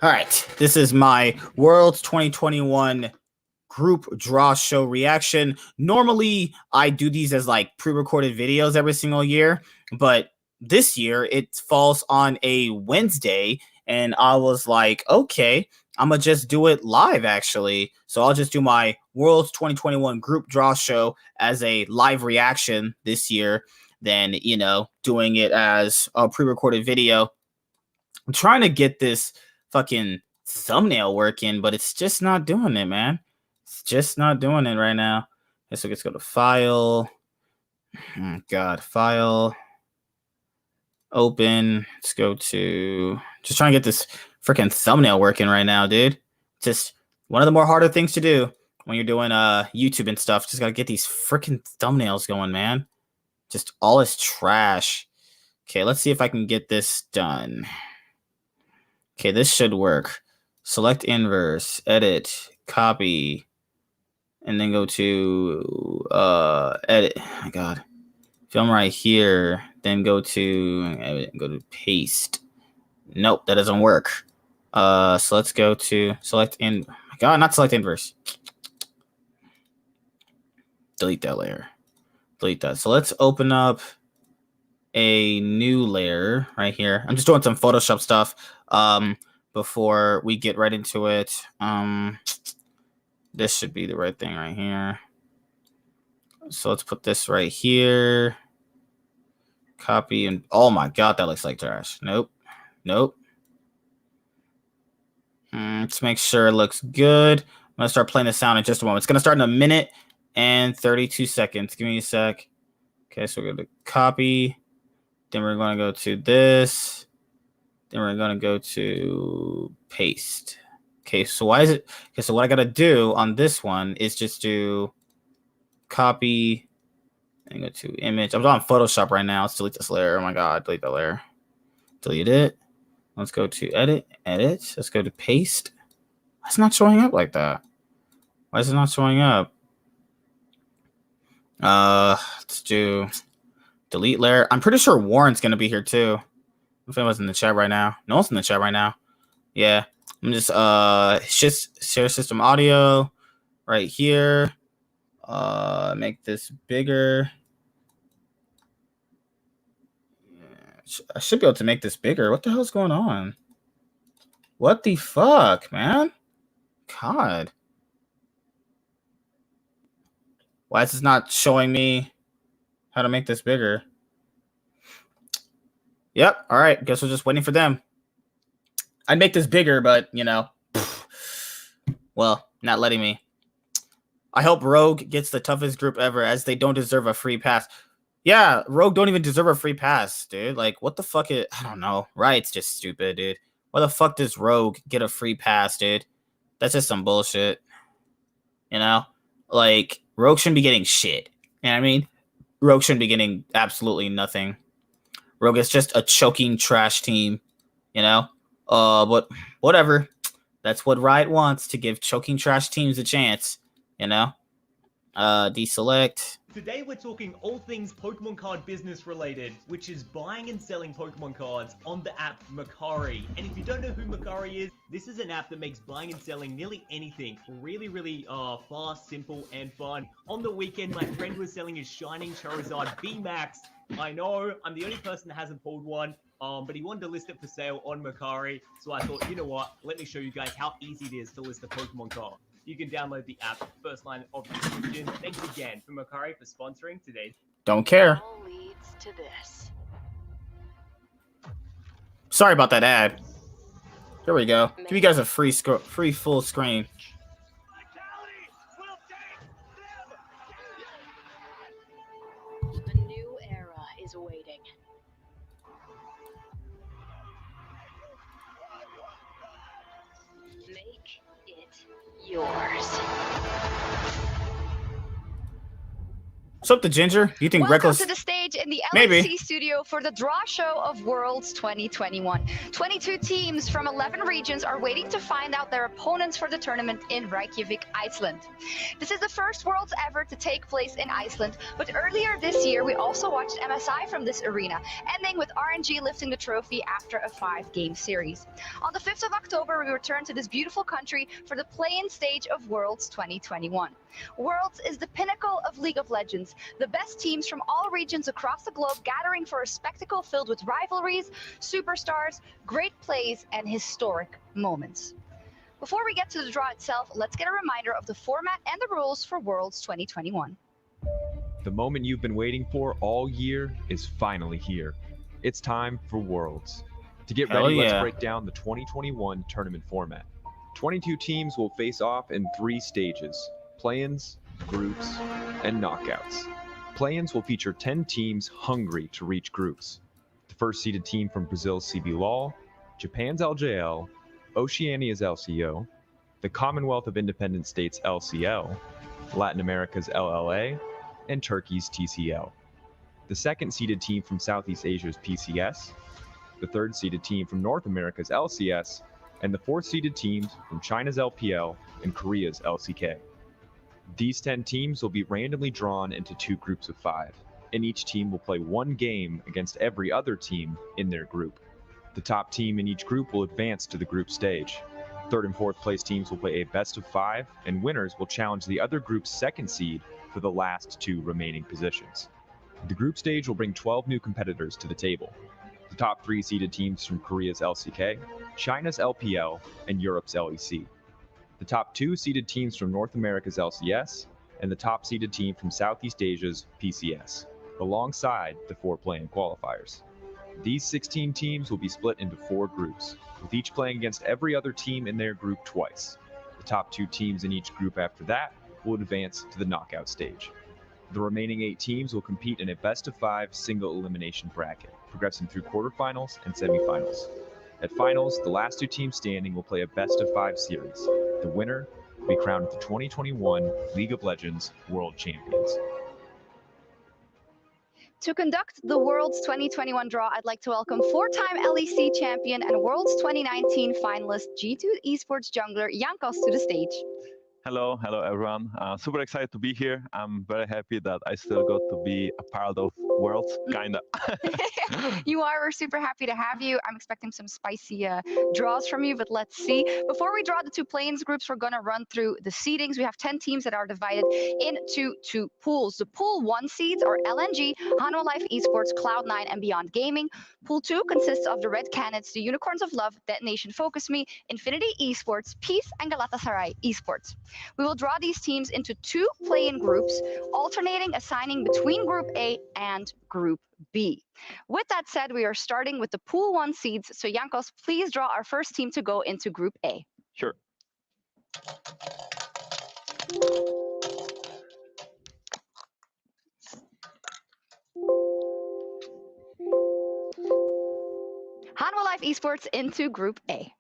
All right, this is my Worlds 2021 group draw show reaction. Normally, I do these as like pre-recorded videos every single year, but this year it falls on a Wednesday, and I was like, okay, I'm gonna just do it live actually. So I'll just do my Worlds 2021 group draw show as a live reaction this year, than doing it as a pre-recorded video. I'm trying to get this fucking thumbnail working, but it's just not doing it, man. It's just not doing it right now. Okay, so let's go to file. Oh, God, file. Open. Let's go to just trying to get this freaking thumbnail working right now, dude. Just one of the more harder things to do when you're doing YouTube and stuff. Just gotta get these freaking thumbnails going, man. Just all is trash. Okay, let's see if I can get this done. Okay, this should work. Select inverse, edit, copy, and then go to edit. Oh my God, film right here. Then go to edit, go to paste. Nope, that doesn't work. So let's go to select in. Oh my God, not select inverse. Delete that layer. Delete that. So let's open up a new layer right here. I'm just doing some Photoshop stuff before we get right into it. This should be the right thing right here. So let's put this right here. Copy and oh my God, that looks like trash. Nope. Let's make sure it looks good. I'm gonna start playing the sound in just a moment. It's gonna start in a minute and 32 seconds. Give me a sec. Okay, so we're gonna copy. Then we're going to go to this. Then we're going to go to paste. Okay, so why is it? Okay, so what I got to do on this one is just do copy and go to image. I'm on Photoshop right now. Let's delete this layer. Oh my God, delete that layer. Delete it. Let's go to edit. Let's go to paste. Why is it not showing up like that? Why is it not showing up? Let's do delete layer. I'm pretty sure Warren's gonna be here too. If anyone's in the chat right now. No one's in the chat right now. Yeah. I'm just share system audio right here. Make this bigger. I should be able to make this bigger. What the hell's going on? What the fuck, man? God. Why is this not showing me how to make this bigger? Yep. All right. Guess we're just waiting for them. I'd make this bigger, but well, not letting me. I hope Rogue gets the toughest group ever, as they don't deserve a free pass. Yeah, Rogue don't even deserve a free pass, dude. Like, what the fuck I don't know. Riot's just stupid, dude. Why the fuck does Rogue get a free pass, dude? That's just some bullshit. Like, Rogue shouldn't be getting shit. You know what I mean? Rogue shouldn't be getting absolutely nothing. Rogue is just a choking trash team, but whatever. That's what Riot wants, to give choking trash teams a chance, Deselect. Today we're talking all things Pokemon card business related, which is buying and selling Pokemon cards on the app Mercari. And if you don't know who Mercari is, this is an app that makes buying and selling nearly anything really fast, simple, and fun. On the weekend, my friend was selling his Shining Charizard VMAX. I know, I'm the only person that hasn't pulled one, but he wanted to list it for sale on Mercari. So I thought, you know what, let me show you guys how easy it is to list a Pokemon card. You can download the app, first line of the description. Thanks again for Mercari for sponsoring today's. Don't care. All leads to this. Sorry about that ad. Here we go. Give you guys a free full screen. A new era is awaiting. Make it yours. What's up, the Ginger? You think Welcome Reckless? to the stage. stage in the Maybe. LEC studio for the draw show of Worlds 2021. 22 teams from 11 regions are waiting to find out their opponents for the tournament in Reykjavik, Iceland. This is the first Worlds ever to take place in Iceland, but earlier this year we also watched MSI from this arena, ending with RNG lifting the trophy after a 5-game series. On the 5th of October, we return to this beautiful country for the play-in stage of Worlds 2021. Worlds is the pinnacle of League of Legends, the best teams from all regions across the globe gathering for a spectacle filled with rivalries, superstars, great plays, and historic moments. Before we get to the draw itself, let's get a reminder of the format and the rules for Worlds 2021. The moment you've been waiting for all year is finally here. It's time for Worlds. To get Hell ready, yeah. let's break down the 2021 tournament format. 22 teams will face off in 3 stages: play-ins, groups, and knockouts. Play-ins will feature 10 teams hungry to reach groups. The first seeded team from Brazil's CB LOL, Japan's LJL, Oceania's LCO, the Commonwealth of Independent States LCL, Latin America's LLA, and Turkey's TCL. The second seeded team from Southeast Asia's PCS, the third seeded team from North America's LCS, and the fourth seeded teams from China's LPL and Korea's LCK. These 10 teams will be randomly drawn into 2 groups of 5, and each team will play 1 game against every other team in their group. The top team in each group will advance to the group stage. Third and fourth place teams will play a best of 5, and winners will challenge the other group's second seed for the last 2 remaining positions. The group stage will bring 12 new competitors to the table. The top 3 seeded teams from Korea's LCK, China's LPL, and Europe's LEC. The top 2 seeded teams from North America's LCS, and the top seeded team from Southeast Asia's PCS, alongside the 4 play-in qualifiers. These 16 teams will be split into 4 groups, with each playing against every other team in their group twice. The top 2 teams in each group after that will advance to the knockout stage. The remaining 8 teams will compete in a best-of-5 single elimination bracket, progressing through quarterfinals and semifinals. At finals, the last 2 teams standing will play a best-of-5 series. The winner will be crowned the 2021 League of Legends World Champions. To conduct the Worlds 2021 draw, I'd like to welcome 4-time LEC champion and Worlds 2019 finalist G2 Esports jungler Jankos to the stage. Hello everyone. Super excited to be here. I'm very happy that I still got to be a part of Worlds, kinda. You are. We're super happy to have you. I'm expecting some spicy draws from you, but let's see. Before we draw the 2 play-ins groups, we're going to run through the seedings. We have 10 teams that are divided into 2 pools. The Pool 1 seeds are LNG, Hanwha Life Esports, Cloud9, and Beyond Gaming. Pool 2 consists of the Red Canids, the Unicorns of Love, Detonation Focus Me, Infinity Esports, Peace, and Galatasaray Esports. We will draw these teams into 2 play-in groups, alternating assigning between Group A and Group B. With that said, we are starting with the Pool 1 seeds. So Jankos, please draw our first team to go into Group A. Sure. Hanwha Life Esports into Group A.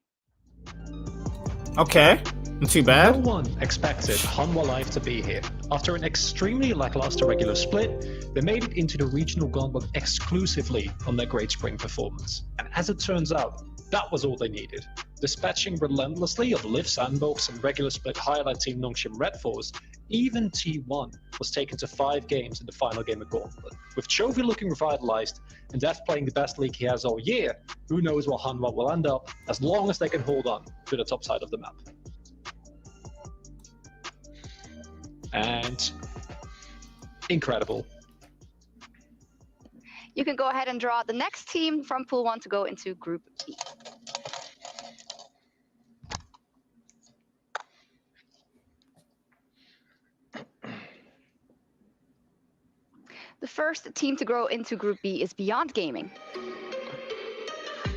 Okay, not too bad. No one expected Hanwha Life to be here. After an extremely lackluster regular split, they made it into the regional gauntlet exclusively on their great spring performance. And as it turns out, that was all they needed. Dispatching relentlessly of Liv Sandbox and regular split highlight team Nongshim Red Force, even T1 was taken to 5 games in the final game of Gauntlet. With Chovy looking revitalized and Def playing the best league he has all year, who knows where Hanwha will end up as long as they can hold on to the top side of the map. And incredible. You can go ahead and draw the next team from Pool 1 to go into Group B. The first team to go into Group B is Beyond Gaming.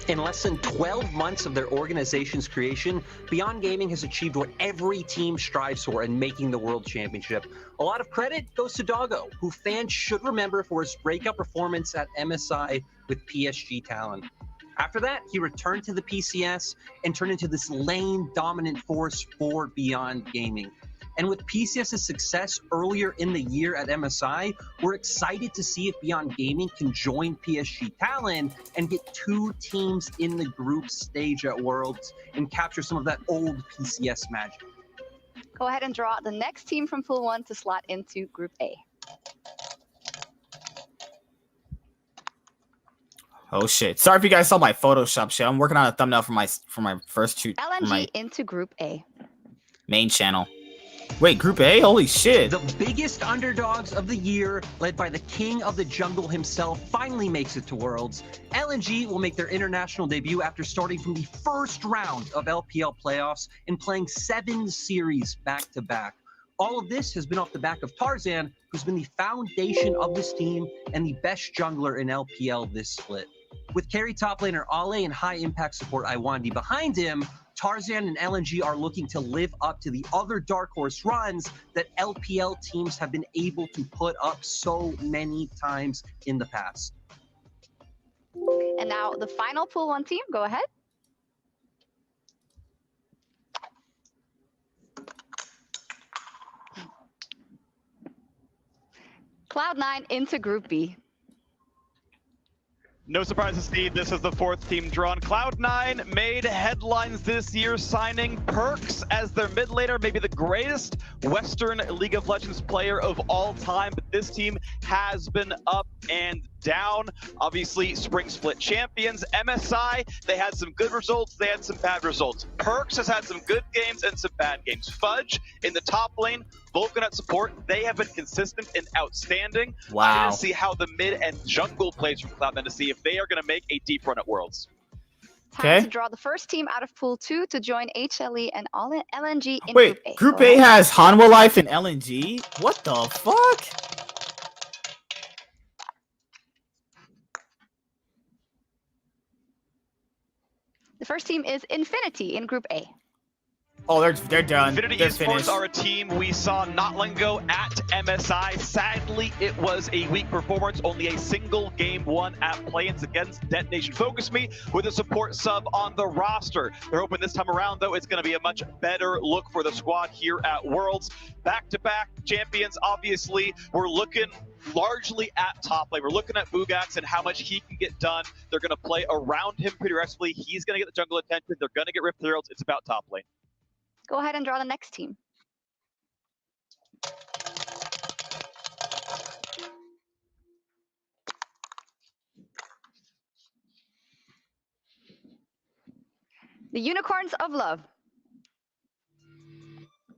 In less than 12 months of their organization's creation, Beyond Gaming has achieved what every team strives for in making the World Championship. A lot of credit goes to Doggo, who fans should remember for his breakout performance at MSI with PSG Talon. After that, he returned to the PCS and turned into this lane-dominant force for Beyond Gaming. And with PCS's success earlier in the year at MSI, we're excited to see if Beyond Gaming can join PSG Talon and get 2 teams in the group stage at Worlds and capture some of that old PCS magic. Go ahead and draw the next team from Pool 1 to slot into Group A. Oh shit! Sorry if you guys saw my Photoshop shit. I'm working on a thumbnail for my first 2 LNG into Group A. main channel. Wait, Group A? Holy shit! The biggest underdogs of the year, led by the king of the jungle himself, finally makes it to Worlds. LNG will make their international debut after starting from the first round of LPL playoffs and playing 7 series back-to-back. All of this has been off the back of Tarzan, who's been the foundation of this team and the best jungler in LPL this split. With carry top laner Ale and high impact support Iwandi behind him, Tarzan and LNG are looking to live up to the other Dark Horse runs that LPL teams have been able to put up so many times in the past. And now the final Pool 1 team, go ahead. Cloud9 into Group B. No surprises, Steve. This is the 4th team drawn. Cloud9 made headlines this year, signing Perkz as their mid laner, maybe the greatest Western League of Legends player of all time. But this team has been up and down. Obviously, Spring Split champions. MSI, they had some good results, they had some bad results. Perkz has had some good games and some bad games. Fudge in the top lane, Vulcan at support, they have been consistent and outstanding. Wow. I'm going to see how the mid and jungle plays from Cloud9 to see if they are going to make a deep run at Worlds. Time to draw the first team out of Pool 2 to join HLE and LNG in Wait, Group A. Group A has Hanwha Life and LNG? What the fuck? The first team is Infinity in Group A. Oh, they're done. Infinity They're Esports finished. are a team we saw not long ago at MSI. Sadly, it was a weak performance. Only a single game won at play-ins against Detonation Focus Me with a support sub on the roster. They're hoping this time around, though, it's going to be a much better look for the squad here at Worlds. Back-to-back champions, obviously. We're looking largely at top lane. We're looking at Bugax and how much he can get done. They're going to play around him pretty aggressively. He's going to get the jungle attention. They're going to get Rift Heralds. It's about top lane. Go ahead and draw the next team. The Unicorns of Love.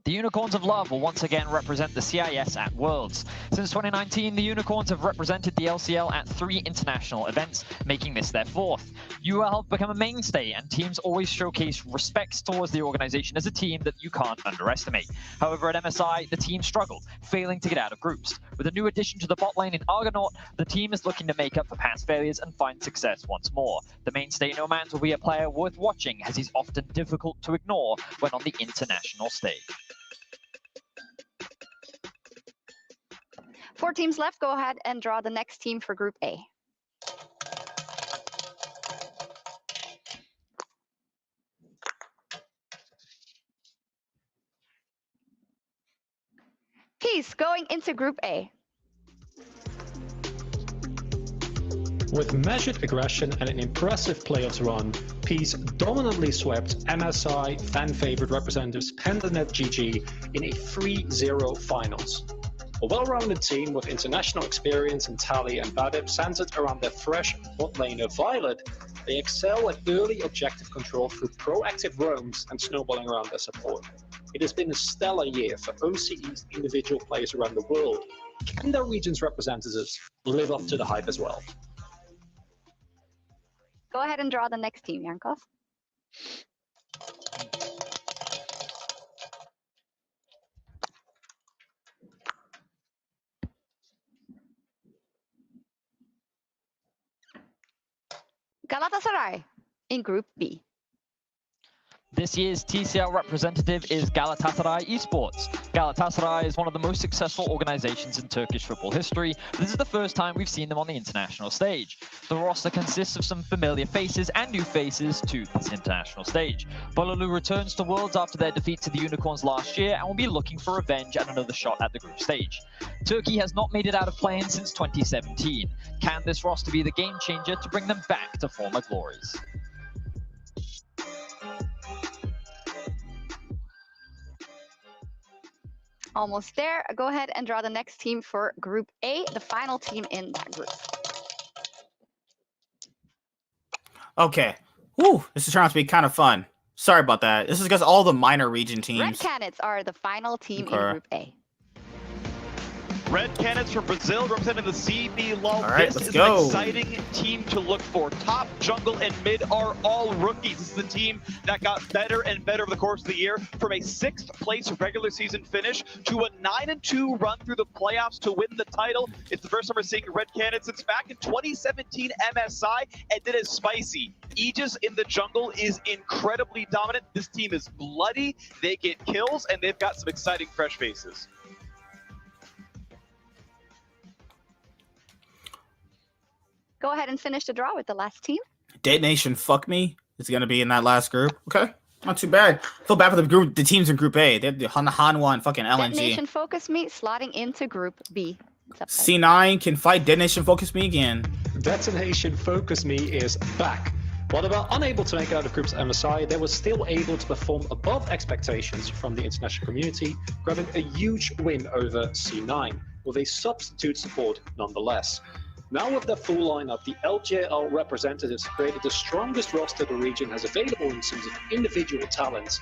The Unicorns of Love will once again represent the CIS at Worlds. Since 2019, the Unicorns have represented the LCL at 3 international events, making this their 4th. UL have become a mainstay, and teams always showcase respect towards the organization as a team that you can't underestimate. However, at MSI, the team struggled, failing to get out of groups. With a new addition to the bot lane in Argonaut, the team is looking to make up for past failures and find success once more. The mainstay Nomans will be a player worth watching, as he's often difficult to ignore when on the international stage. 4 teams left. Go ahead and draw the next team for Group A. Peace going into Group A. With measured aggression and an impressive playoffs run, Peace dominantly swept MSI fan-favorite representatives PandaNet GG in a 3-0 finals. A well-rounded team with international experience in Tali and Badib centered around their fresh bot laner Violet, they excel at early objective control through proactive roams and snowballing around their support. It has been a stellar year for OCE's individual players around the world. Can their region's representatives live up to the hype as well? Go ahead and draw the next team, Yankov. Galatasaray in Group B. This year's TCL representative is Galatasaray Esports. Galatasaray is one of the most successful organizations in Turkish football history. This is the first time we've seen them on the international stage. The roster consists of some familiar faces and new faces to this international stage. Bololu returns to Worlds after their defeat to the Unicorns last year and will be looking for revenge and another shot at the group stage. Turkey has not made it out of play-in since 2017. Can this roster be the game changer to bring them back to former glories? Almost there. Go ahead and draw the next team for Group A, the final team in that group. Okay. Woo, this is turning out to be kind of fun. Sorry about that. This is because all the minor region teams. Red Canids are the final team in Group A. Red Canids from Brazil representing the CB LOL. All right, this let's is go. an exciting team to look for. Top, jungle, and mid are all rookies. This is the team that got better and better over the course of the year, from a 6th place regular season finish to a 9-2 run through the playoffs to win the title. It's the first time we're seeing Red Canids since back in 2017 MSI, and it is spicy. Aegis in the jungle is incredibly dominant. This team is bloody, they get kills, and they've got some exciting fresh faces. Go ahead and finish the draw with the last team. Dead Nation Fuck Me is going to be in that last group. Okay. Not too bad. Feel bad for the teams in Group A. They have the Hanwha and fucking LNG. Dead Nation Focus Me slotting into Group B. C9 can fight Dead Nation Focus Me again. Detonation Focus Me is back. While they were unable to make it out of Group's MSI, they were still able to perform above expectations from the international community, grabbing a huge win over C9, with a substitute support nonetheless. Now with their full lineup, the LJL representatives created the strongest roster the region has available in terms of individual talents.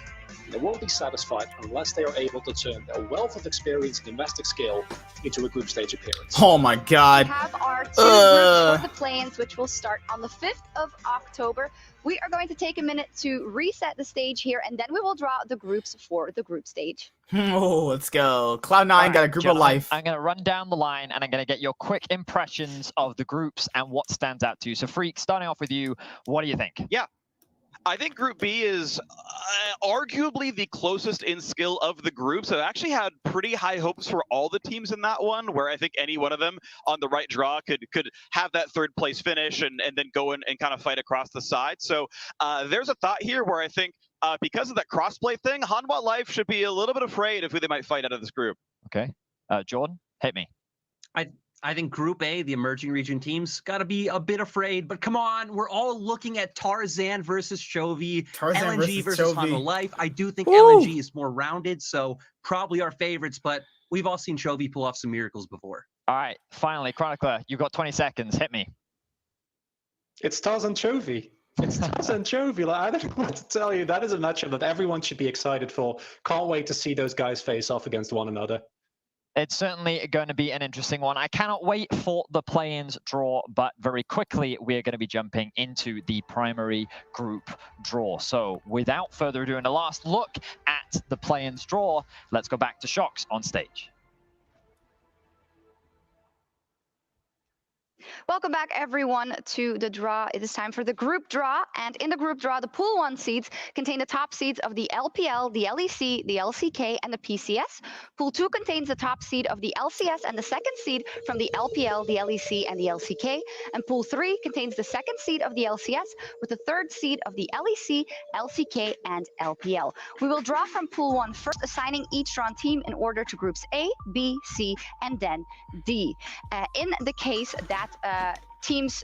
They won't be satisfied unless they are able to turn their wealth of experience and domestic skill into a group stage appearance. Oh my god. We have our two groups for the play-ins, which will start on the 5th of October. We are going to take a minute to reset the stage here, and then we will draw the groups for the group stage. Oh, let's go. Cloud9 got a group of life. I'm going to run down the line, and I'm going to get your quick impressions of the groups and what stands out to you. So, Freak, starting off with you, what do you think? Yeah. I think Group B is arguably the closest in skill of the groups. I've actually had pretty high hopes for all the teams in that one, where I think any one of them on the right draw could have that 3rd place finish and then go in and kind of fight across the side. So there's a thought here where I think because of that crossplay thing, Hanwha Life should be a little bit afraid of who they might fight out of this group. Okay. Jordan, hit me. I think Group A, the emerging region teams, got to be a bit afraid. But come on, we're all looking at Tarzan versus Chovy, LNG versus Hanwha Life. I do think LNG is more rounded, so probably our favorites. But we've all seen Chovy pull off some miracles before. All right, finally, Chronicler, you've got 20 seconds. Hit me. It's Tarzan Chovy. It's Tarzan Chovy. Like, I don't know what to tell you. That is a matchup that everyone should be excited for. Can't wait to see those guys face off against one another. It's certainly going to be an interesting one. I cannot wait for the play-ins draw, but very quickly we're going to be jumping into the primary group draw. So without further ado, and a last look at the play-ins draw, let's go back to Shox on stage. Welcome back, everyone, to the draw. It is time for the group draw. And in the group draw, the Pool 1 seeds contain the top seeds of the LPL, the LEC, the LCK, and the PCS. Pool 2 contains the top seed of the LCS and the second seed from the LPL, the LEC, and the LCK. And Pool 3 contains the second seed of the LCS with the third seed of the LEC, LCK, and LPL. We will draw from Pool 1 first, assigning each drawn team in order to groups A, B, C, and then D. In the case that teams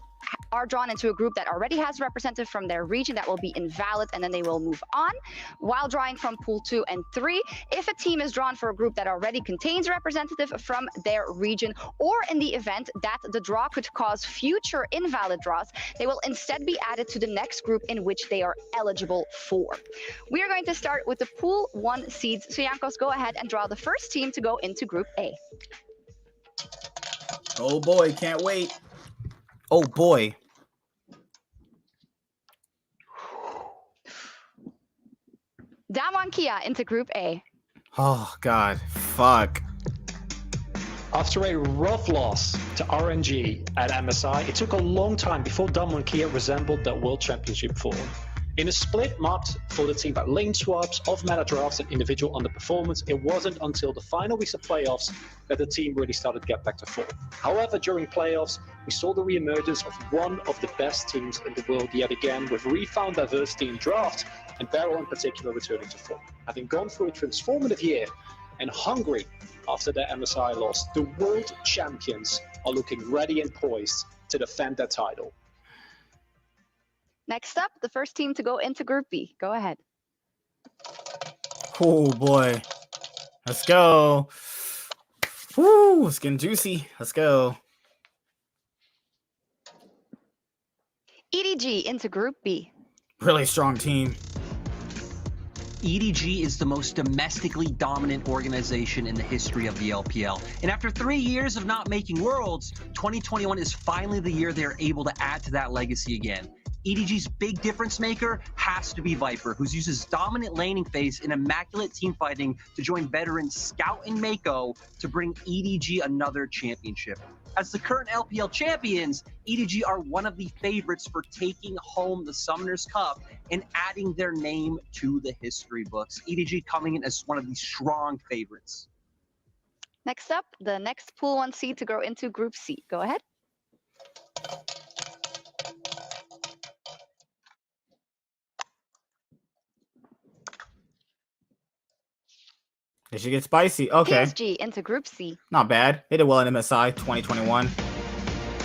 are drawn into a group that already has representative from their region, that will be invalid, and then they will move on. While drawing from Pool 2 and 3, if a team is drawn for a group that already contains representative from their region, or in the event that the draw could cause future invalid draws, they will instead be added to the next group in which they are eligible for. We are going to start with the Pool 1 seeds. So Jankos, go ahead and draw the first team to go into Group A. Oh boy, can't wait. Oh boy. Damwon Kia into Group A. Oh god, fuck. After a rough loss to RNG at MSI, it took a long time before Damwon Kia resembled their World Championship form. In a split marked for the team by lane swaps, off-meta drafts, and individual underperformance, it wasn't until the final weeks of playoffs that the team really started to get back to form. However, during playoffs, we saw the re-emergence of one of the best teams in the world yet again, with refound diversity in draft, and Beryl in particular returning to form. Having gone through a transformative year and hungry after their MSI loss, the world champions are looking ready and poised to defend their title. Next up, the first team to go into Group B. Go ahead. Oh boy. Let's go. Woo, it's getting juicy. Let's go. EDG into Group B. Really strong team. EDG is the most domestically dominant organization in the history of the LPL. And after 3 years of not making Worlds, 2021 is finally the year they're able to add to that legacy again. EDG's big difference maker has to be Viper, who uses dominant laning phase and immaculate team fighting to join veterans Scout and Mako to bring EDG another championship. As the current LPL champions, EDG are one of the favorites for taking home the Summoners Cup and adding their name to the history books. EDG coming in as one of the strong favorites. Next up, the next Pool 1 seed to go into Group C. Go ahead. It should get spicy. Okay. PSG into Group C. Not bad. They did well in MSI 2021.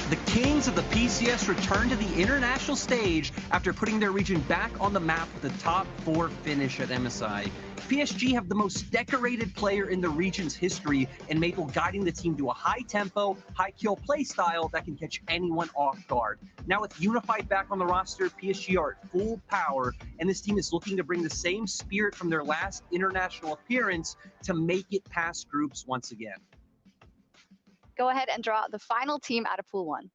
The Kings of the PCS return to the international stage after putting their region back on the map with a top 4 finish at MSI. PSG have the most decorated player in the region's history, and Maple guiding the team to a high-tempo, high-kill play style that can catch anyone off guard. Now with Unified back on the roster, PSG are at full power, and this team is looking to bring the same spirit from their last international appearance to make it past groups once again. Go ahead and draw the final team out of Pool 1.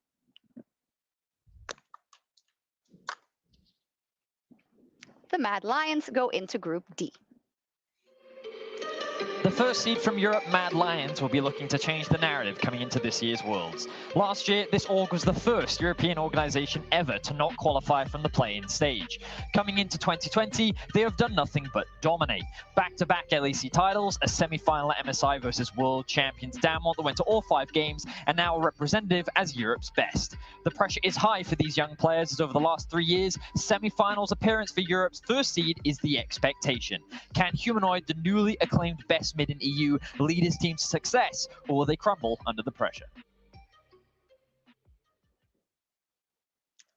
The Mad Lions go into Group D. The first seed from Europe, Mad Lions, will be looking to change the narrative coming into this year's Worlds. Last year, this org was the first European organization ever to not qualify from the play-in stage. Coming into 2020, they have done nothing but dominate. Back-to-back LEC titles, a semi-final at MSI versus world champions Damwon that went to all 5 games, and now a representative as Europe's best. The pressure is high for these young players as over the last 3 years, semi-finals appearance for Europe's first seed is the expectation. Can Humanoid, the newly acclaimed best mid in EU, lead his team to success, or will they crumble under the pressure?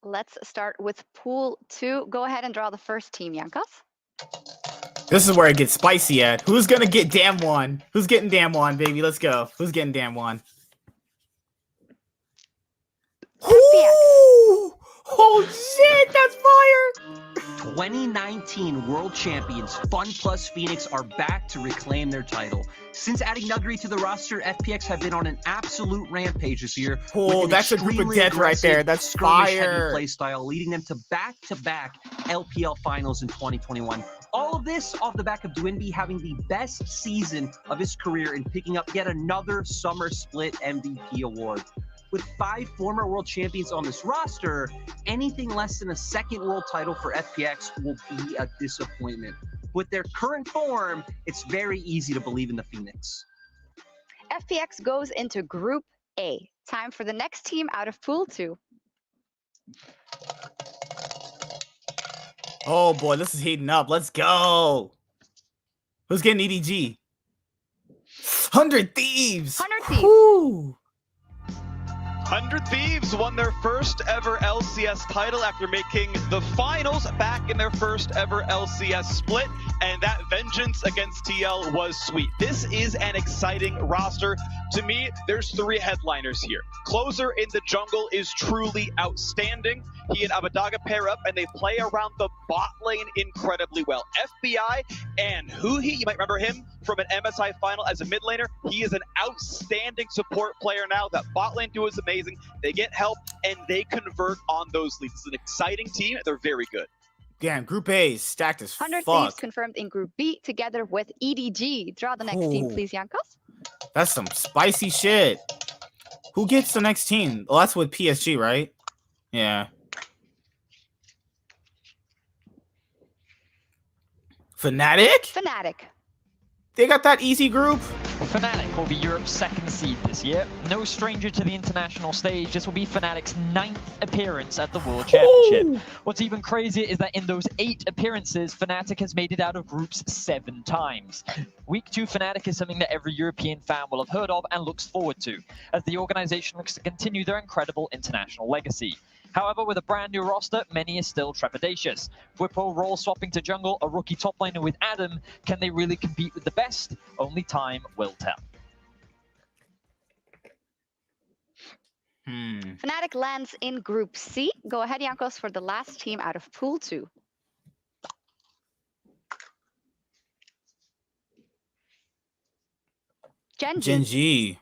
Let's start with Pool 2. Go ahead and draw the first team, Jankos. This is where it gets spicy at. Who's gonna get Damwon? Who's getting Damwon, baby? Let's go. Who's getting Damwon? Ooh! Oh shit, that's fire! 2019 world champions FunPlus Phoenix are back to reclaim their title. Since adding Nuggery to the roster, FPX have been on an absolute rampage this year. Oh, that's a group of death right there. That's fire. Play style, leading them to back-to-back LPL finals in 2021. All of this off the back of Dwinby having the best season of his career and picking up yet another Summer Split MVP award. With 5 former world champions on this roster, anything less than a second world title for FPX will be a disappointment. With their current form, it's very easy to believe in the Phoenix. FPX goes into Group A. Time for the next team out of Pool 2. Oh boy, this is heating up. Let's go. Who's getting EDG? 100 Thieves. 100 Thieves. Woo. 100 Thieves won their first ever LCS title after making the finals back in their first ever LCS split, and that vengeance against TL was sweet. This is an exciting roster. To me, there's 3 headliners here. Closer in the jungle is truly outstanding. He and Abadaga pair up and they play around the bot lane incredibly well. FBI and Huhi, you might remember him from an MSI final as a mid laner. He is an outstanding support player now. That bot lane duo is amazing. They get help and they convert on those leads. It's an exciting team. They're very good. Damn, Group A is stacked as 100 fuck. Thieves confirmed in Group B together with EDG. Draw the next team, Ooh. please, Jankos. That's some spicy shit. Who gets the next team? Well, that's with PSG, right? Yeah. Fnatic? Fnatic. They got that easy group? Fnatic will be Europe's second seed this year. No stranger to the international stage, this will be Fnatic's 9th appearance at the World Championship. What's even crazier is that in those 8 appearances, Fnatic has made it out of groups 7 times. Week 2 Fnatic is something that every European fan will have heard of and looks forward to, as the organization looks to continue their incredible international legacy. However, with a brand new roster, many are still trepidatious. Bwipo role swapping to jungle, a rookie top laner with Adam, can they really compete with the best? Only time will tell. Fnatic lands in Group C. Go ahead, Jankos, for the last team out of Pool 2. Gen.G.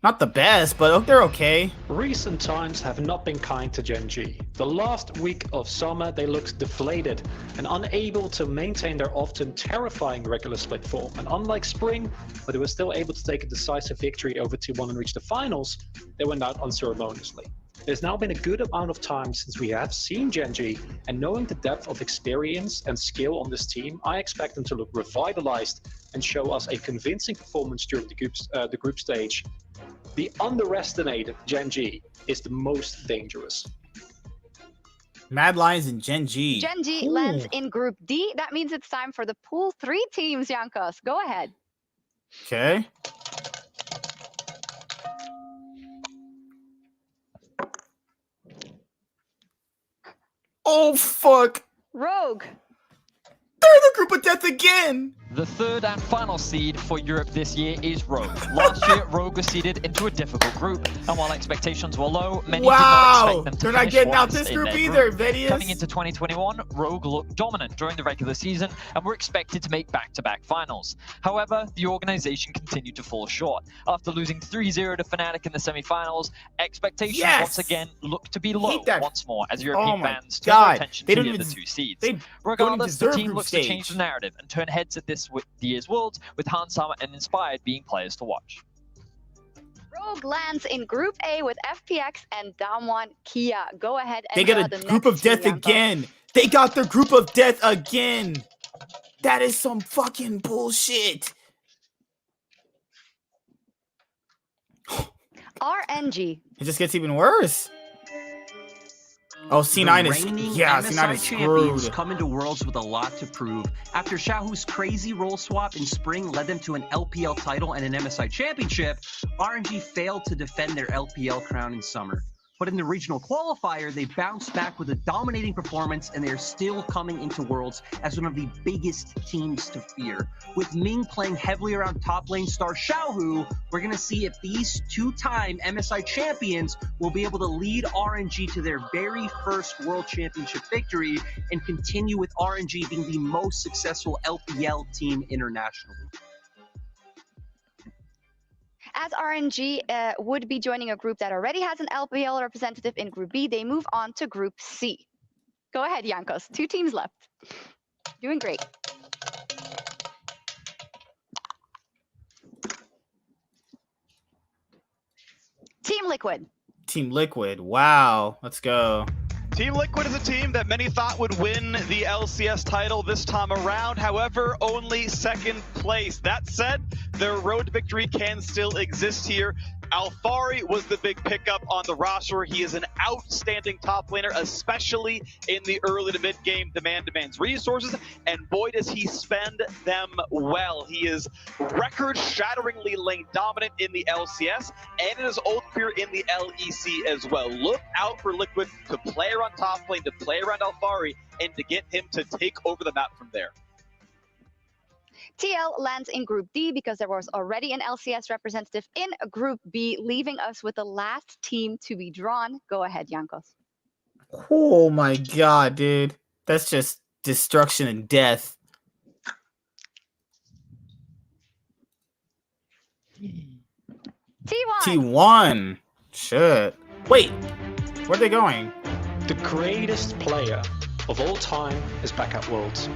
Not the best, but they're okay. Recent times have not been kind to Gen.G. The last week of summer, they looked deflated and unable to maintain their often terrifying regular split form. And unlike spring, where they were still able to take a decisive victory over T1 and reach the finals, they went out unceremoniously. There's now been a good amount of time since we have seen Gen.G, and knowing the depth of experience and skill on this team, I expect them to look revitalized and show us a convincing performance during the group stage. The underestimated Gen.G is the most dangerous. Mad Lions and Gen.G. Gen.G lands in Group D. That means it's time for the Pool 3 teams, Jankos. Go ahead. Okay. Oh, fuck. Rogue. They're the group of death again. The third and final seed for Europe this year is Rogue. Last year, Rogue was seeded into a difficult group, and while expectations were low, many did not expect them to They're not finish getting out once this in group their either, group. Vedius. Coming into 2021, Rogue looked dominant during the regular season and were expected to make back-to-back finals. However, the organization continued to fall short. After losing 3-0 to Fnatic in the semi-finals, expectations once again look to be low once more as European fans turn their attention to the other 2 seeds. Regardless, the team looks to change the narrative and turn heads at this year's Worlds, with Hans Sama and Inspired being players to watch. Rogue lands in Group A with FPX and Damwon Kia. Go ahead and They get a group of death again. They got their group of death again. That is some fucking bullshit. RNG. It just gets even worse. Oh, C9 is C9 is champions screwed. come into Worlds with a lot to prove. After Xiaohu's crazy role swap in spring led them to an LPL title and an MSI championship, RNG failed to defend their LPL crown in summer. But in the regional qualifier, they bounced back with a dominating performance, and they're still coming into Worlds as one of the biggest teams to fear. With Ming playing heavily around top lane star Xiaohu, we're going to see if these 2-time MSI champions will be able to lead RNG to their very first World Championship victory and continue with RNG being the most successful LPL team internationally. As RNG would be joining a group that already has an LPL representative in Group B, they move on to Group C. Go ahead, Jankos. 2 teams left. Doing great. Team Liquid. Team Liquid. Wow. Let's go. Team Liquid is a team that many thought would win the LCS title this time around, however, only 2nd place. That said, their road to victory can still exist here. Alphari was the big pickup on the roster. He is an outstanding top laner, especially in the early to mid game. The man demands resources, and boy does he spend them well. He is record-shatteringly lane dominant in the LCS and in his old career in the LEC as well. Look out for Liquid to play around top lane, to play around Alphari, and to get him to take over the map from there. TL lands in Group D because there was already an LCS representative in Group B, leaving us with the last team to be drawn. Go ahead, Jankos. Oh my god, dude. That's just destruction and death. T1. T1. Shit. Wait. Where are they going? The greatest player of all time is back at Worlds.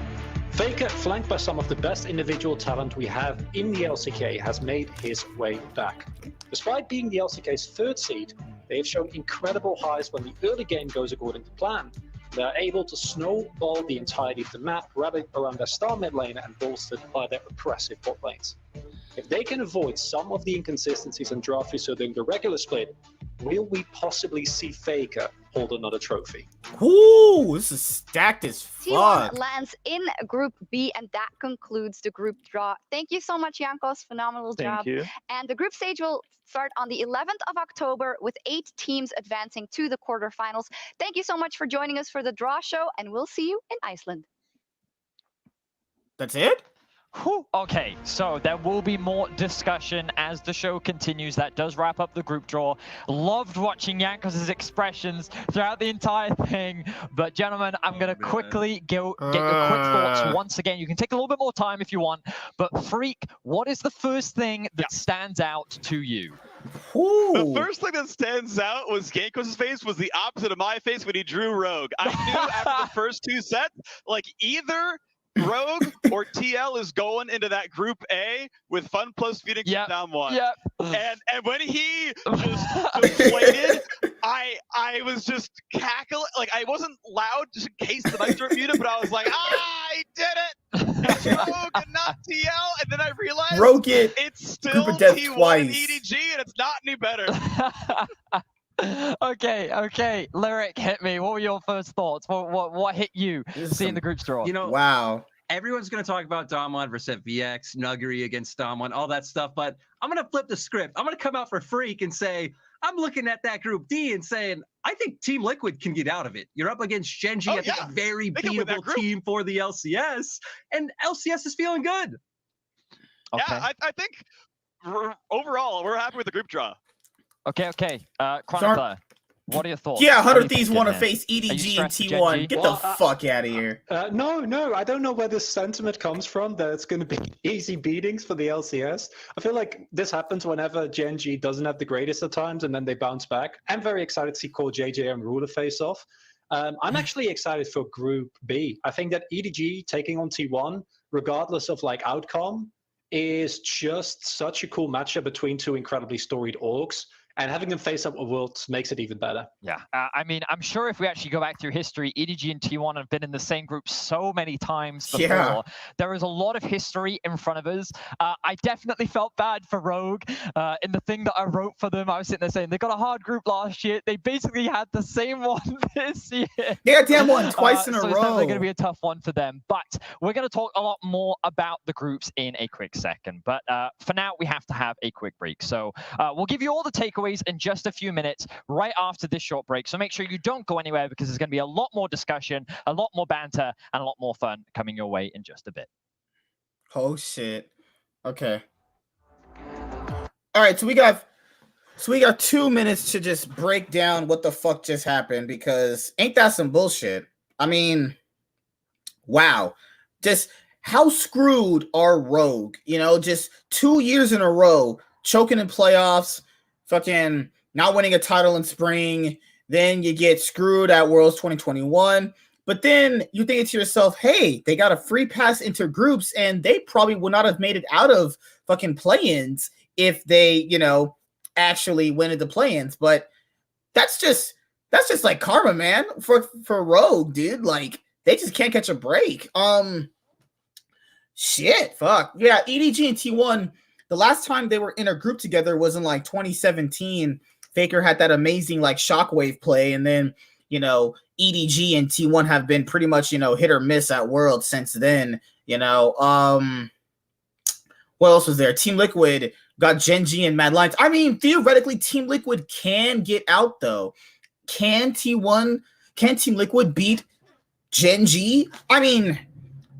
Faker, flanked by some of the best individual talent we have in the LCK, has made his way back. Despite being the LCK's 3rd seed, they have shown incredible highs when the early game goes according to plan. They're able to snowball the entirety of the map, rallied around their star mid lane and bolstered by their oppressive bot lanes. If they can avoid some of the inconsistencies and draft we saw during the regular split, will we possibly see Faker hold another trophy? Ooh, this is stacked as T1 fuck. lands in Group B, and that concludes the group draw. Thank you so much, Jankos. Phenomenal job. Thank you. And the group stage will start on the 11th of October with 8 teams advancing to the quarterfinals. Thank you so much for joining us for the draw show, and we'll see you in Iceland. That's it? Whew. Okay, so there will be more discussion as the show continues. That does wrap up the group draw. Loved watching Jankos' expressions throughout the entire thing. But gentlemen, I'm going to quickly get your quick thoughts once again. You can take a little bit more time if you want. But Freak, what is the first thing that stands out to you? The first thing that stands out was Jankos' face was the opposite of my face when he drew Rogue. I knew after the first 2 sets, like either Rogue or TL is going into that group A with Fun Plus Phoenix down 1. And when he just deflated, I was just cackling. Like I wasn't loud just in case the mics weren't muted, but I was like, I did it! It's Rogue and not TL. And then I realized Rogue it's still Group of Death T1 twice. and EDG, and it's not any better. Okay. Lyric, hit me. What were your first thoughts? What hit you seeing the group draw? You know, wow. Everyone's going to talk about Damwon versus VX, Nuggery against Damwon, all that stuff, but I'm going to flip the script. I'm going to come out for Freak and say, I'm looking at that Group D and saying, I think Team Liquid can get out of it. You're up against Gen.G, I think a very beatable team for the LCS, and LCS is feeling good. Okay. Yeah, I think overall, we're happy with the group draw. Okay. Chronicler, what are your thoughts? Yeah, How do 100 you Thieves think want to it face is? Are you EDG and stressed for T1. Gen.G? Get the fuck out of here. No, I don't know where this sentiment comes from, that it's going to be easy beatings for the LCS. I feel like this happens whenever Gen.G doesn't have the greatest of times, and then they bounce back. I'm very excited to see Core JJ and Ruler face off. I'm actually excited for Group B. I think that EDG taking on T1, regardless of like outcome, is just such a cool matchup between 2 incredibly storied orgs. And having them face up with Worlds makes it even better. Yeah, I mean, I'm sure if we actually go back through history, EDG and T1 have been in the same group so many times before. Yeah. There is a lot of history in front of us. I definitely felt bad for Rogue. In the thing that I wrote for them, I was sitting there saying, they got a hard group last year. They basically had the same one this year. Yeah, damn one, twice in a so row. it's definitely going to be a tough one for them. But we're going to talk a lot more about the groups in a quick second. But for now, we have to have a quick break. So we'll give you all the takeaways in just a few minutes right after this short break. So make sure you don't go anywhere because there's going to be a lot more discussion, a lot more banter, and a lot more fun coming your way in just a bit. Oh shit. Okay. All right, so we got 2 minutes to just break down what the fuck just happened, because ain't that some bullshit? I mean, wow. Just how screwed are Rogue? You know, just 2 years in a row choking in playoffs, fucking not winning a title in spring. Then you get screwed at Worlds 2021. But then you think to yourself, hey, they got a free pass into groups, and they probably would not have made it out of fucking play-ins if they, you know, actually went into play-ins. But that's just like karma, man, for Rogue, dude. Like, they just can't catch a break. Shit, fuck. Yeah, EDG and T1, the last time they were in a group together was in like 2017. Faker had that amazing like shockwave play, and then, you know, EDG and T1 have been pretty much, you know, hit or miss at World since then. You know, what else was there? Team Liquid got Gen.G and Mad Lions. I mean, theoretically, Team Liquid can get out though. Can Team Liquid beat Gen.G? I mean,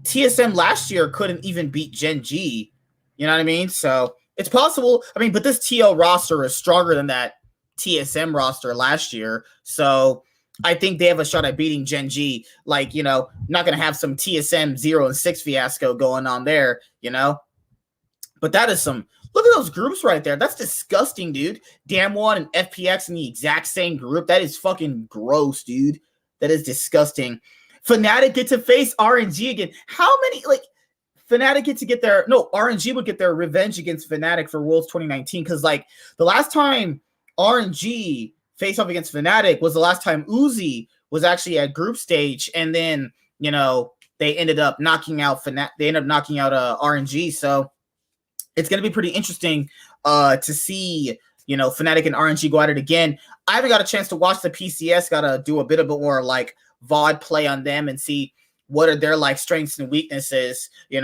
TSM last year couldn't even beat Gen.G. You know what I mean? So it's possible. I mean, but this TL roster is stronger than that TSM roster last year. So I think they have a shot at beating Gen.G. Like, you know, not going to have some TSM 0-6 fiasco going on there, you know? But that is some, look at those groups right there. That's disgusting, dude. Damwon and FPX in the exact same group. That is fucking gross, dude. That is disgusting. Fnatic get to face RNG again. How many, like, Fnatic RNG would get their revenge against Fnatic for Worlds 2019, because, like, the last time RNG faced off against Fnatic was the last time Uzi was actually at group stage, and then they ended up knocking out RNG. So it's going to be pretty interesting to see Fnatic and RNG go at it again. I haven't got a chance to watch the PCS. Got to do a bit of more like VOD play on them and see what are their like strengths and weaknesses. I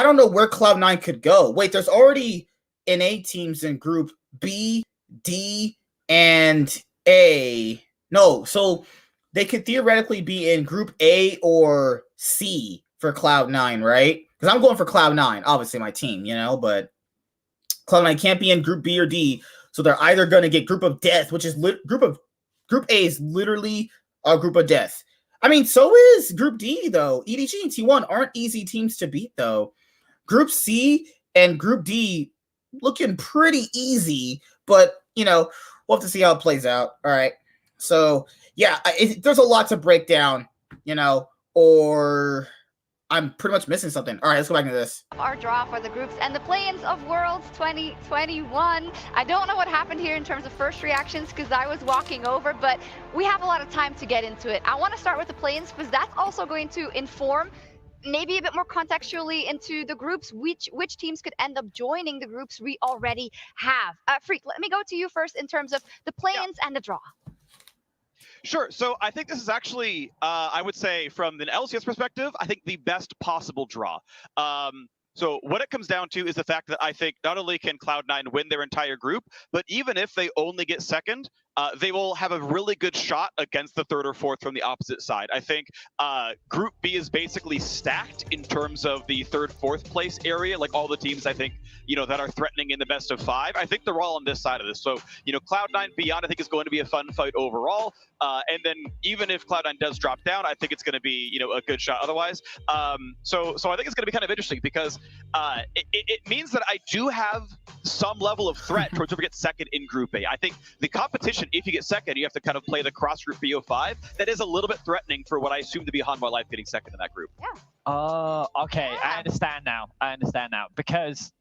don't know where Cloud9 could go. Wait, there's already NA teams in Group B, D, and A. No, so they could theoretically be in Group A or C for Cloud9, right? Because I'm going for Cloud9, obviously my team, but Cloud9 can't be in Group B or D, so they're either going to get Group of Death, which is Group A is literally a group of death. I mean, so is Group D, though. EDG and T1 aren't easy teams to beat, though. Group C and Group D looking pretty easy, but, we'll have to see how it plays out. All right. So, yeah, there's a lot to break down, or I'm pretty much missing something. All right, let's go back to this. Our draw for the groups and the play-ins of Worlds 2021. I don't know what happened here in terms of first reactions because I was walking over, but we have a lot of time to get into it. I want to start with the play-ins because that's also going to inform maybe a bit more contextually into the groups, which teams could end up joining the groups we already have. Freak, let me go to you first in terms of the play-ins and the draw. Sure. So I think this is actually, I would say from an LCS perspective, I think the best possible draw. So what it comes down to is the fact that I think not only can Cloud9 win their entire group, but even if they only get second, they will have a really good shot against the third or fourth from the opposite side. I think Group B is basically stacked in terms of the third, fourth place area. Like all the teams, I think, that are threatening in the best of 5. I think they're all on this side of this. So, Cloud9 Beyond, I think is going to be a fun fight overall. And then even if Cloud9 does drop down, I think it's going to be, a good shot otherwise. So I think it's going to be kind of interesting because it means that I do have some level of threat towards whoever gets second in Group A. I think the competition, if you get second, you have to kind of play the cross group BO5. That is a little bit threatening for what I assume to be Hanwha Life getting second in that group. Yeah. Okay. Yeah. I understand now. Because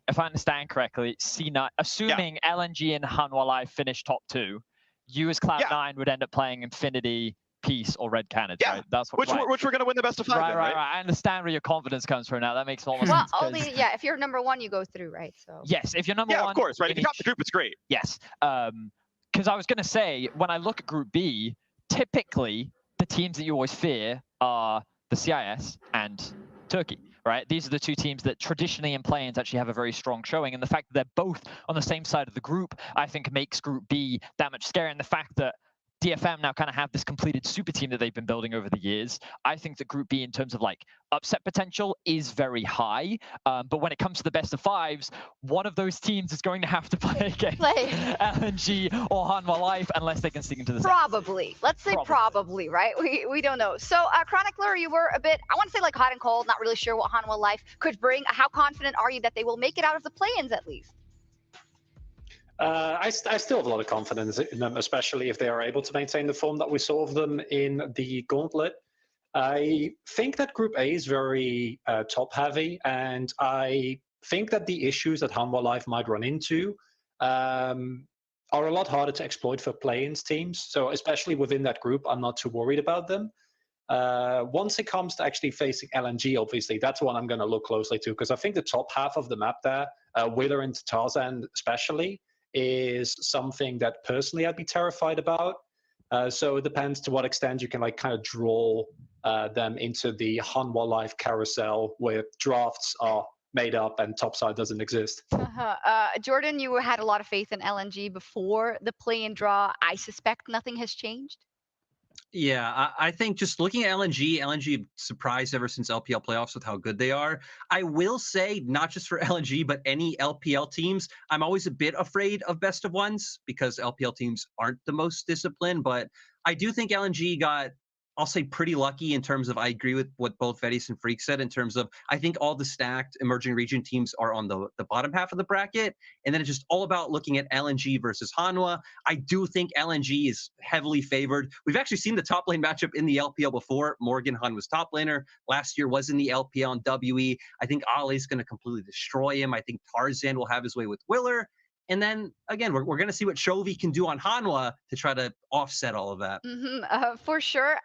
if I understand correctly, C9, assuming LNG and Hanwha Life finish top 2, you as Cloud9 would end up playing Infinity, Peace, or Red Canids, right? That's what, which we're going to win the best of 5, right? I understand where your confidence comes from now. That makes almost well, sense. only, if you're number 1, you go through, right? So yes, if you're number 1. Yeah, of course, right? If you top the group, it's great. Yes. Because I was going to say, when I look at Group B, typically the teams that you always fear are the CIS and Turkey, right? These are the two teams that traditionally in play-ins actually have a very strong showing. And the fact that they're both on the same side of the group, I think makes Group B that much scarier. And the fact that DFM now kind of have this completed super team that they've been building over the years. I think that Group B in terms of like upset potential is very high. But when it comes to the best of 5s, one of those teams is going to have to play against LNG or Hanwha Life unless they can sneak into the probably. Let's say probably, right? We don't know. So Chronicler, you were a bit, I want to say like hot and cold, not really sure what Hanwha Life could bring. How confident are you that they will make it out of the play-ins at least? I still have a lot of confidence in them, especially if they are able to maintain the form that we saw of them in the Gauntlet. I think that Group A is very top-heavy, and I think that the issues that Hanwha Life might run into are a lot harder to exploit for play-ins teams. So especially within that group, I'm not too worried about them. Once it comes to actually facing LNG, obviously, that's one I'm going to look closely to, because I think the top half of the map there, Wither and Tarzan especially, is something that personally I'd be terrified about. So it depends to what extent you can like kind of draw them into the Hanwha Life carousel where drafts are made up and topside doesn't exist. Jordan, you had a lot of faith in LNG before the play-in draw. I suspect nothing has changed. Yeah, I think just looking at LNG surprised ever since LPL playoffs with how good they are. I will say, not just for LNG, but any LPL teams, I'm always a bit afraid of best of 1s because LPL teams aren't the most disciplined. But I do think LNG got, I'll say, pretty lucky in terms of, I agree with what both Vedis and Freak said in terms of, I think all the stacked emerging region teams are on the bottom half of the bracket. And then it's just all about looking at LNG versus Hanwha. I do think LNG is heavily favored. We've actually seen the top lane matchup in the LPL before. Morgan Hanwha's top laner last year was in the LPL on WE. I think Ali's going to completely destroy him. I think Tarzan will have his way with Willer. And then again, we're going to see what Chovy can do on Hanwha to try to offset all of that. For sure.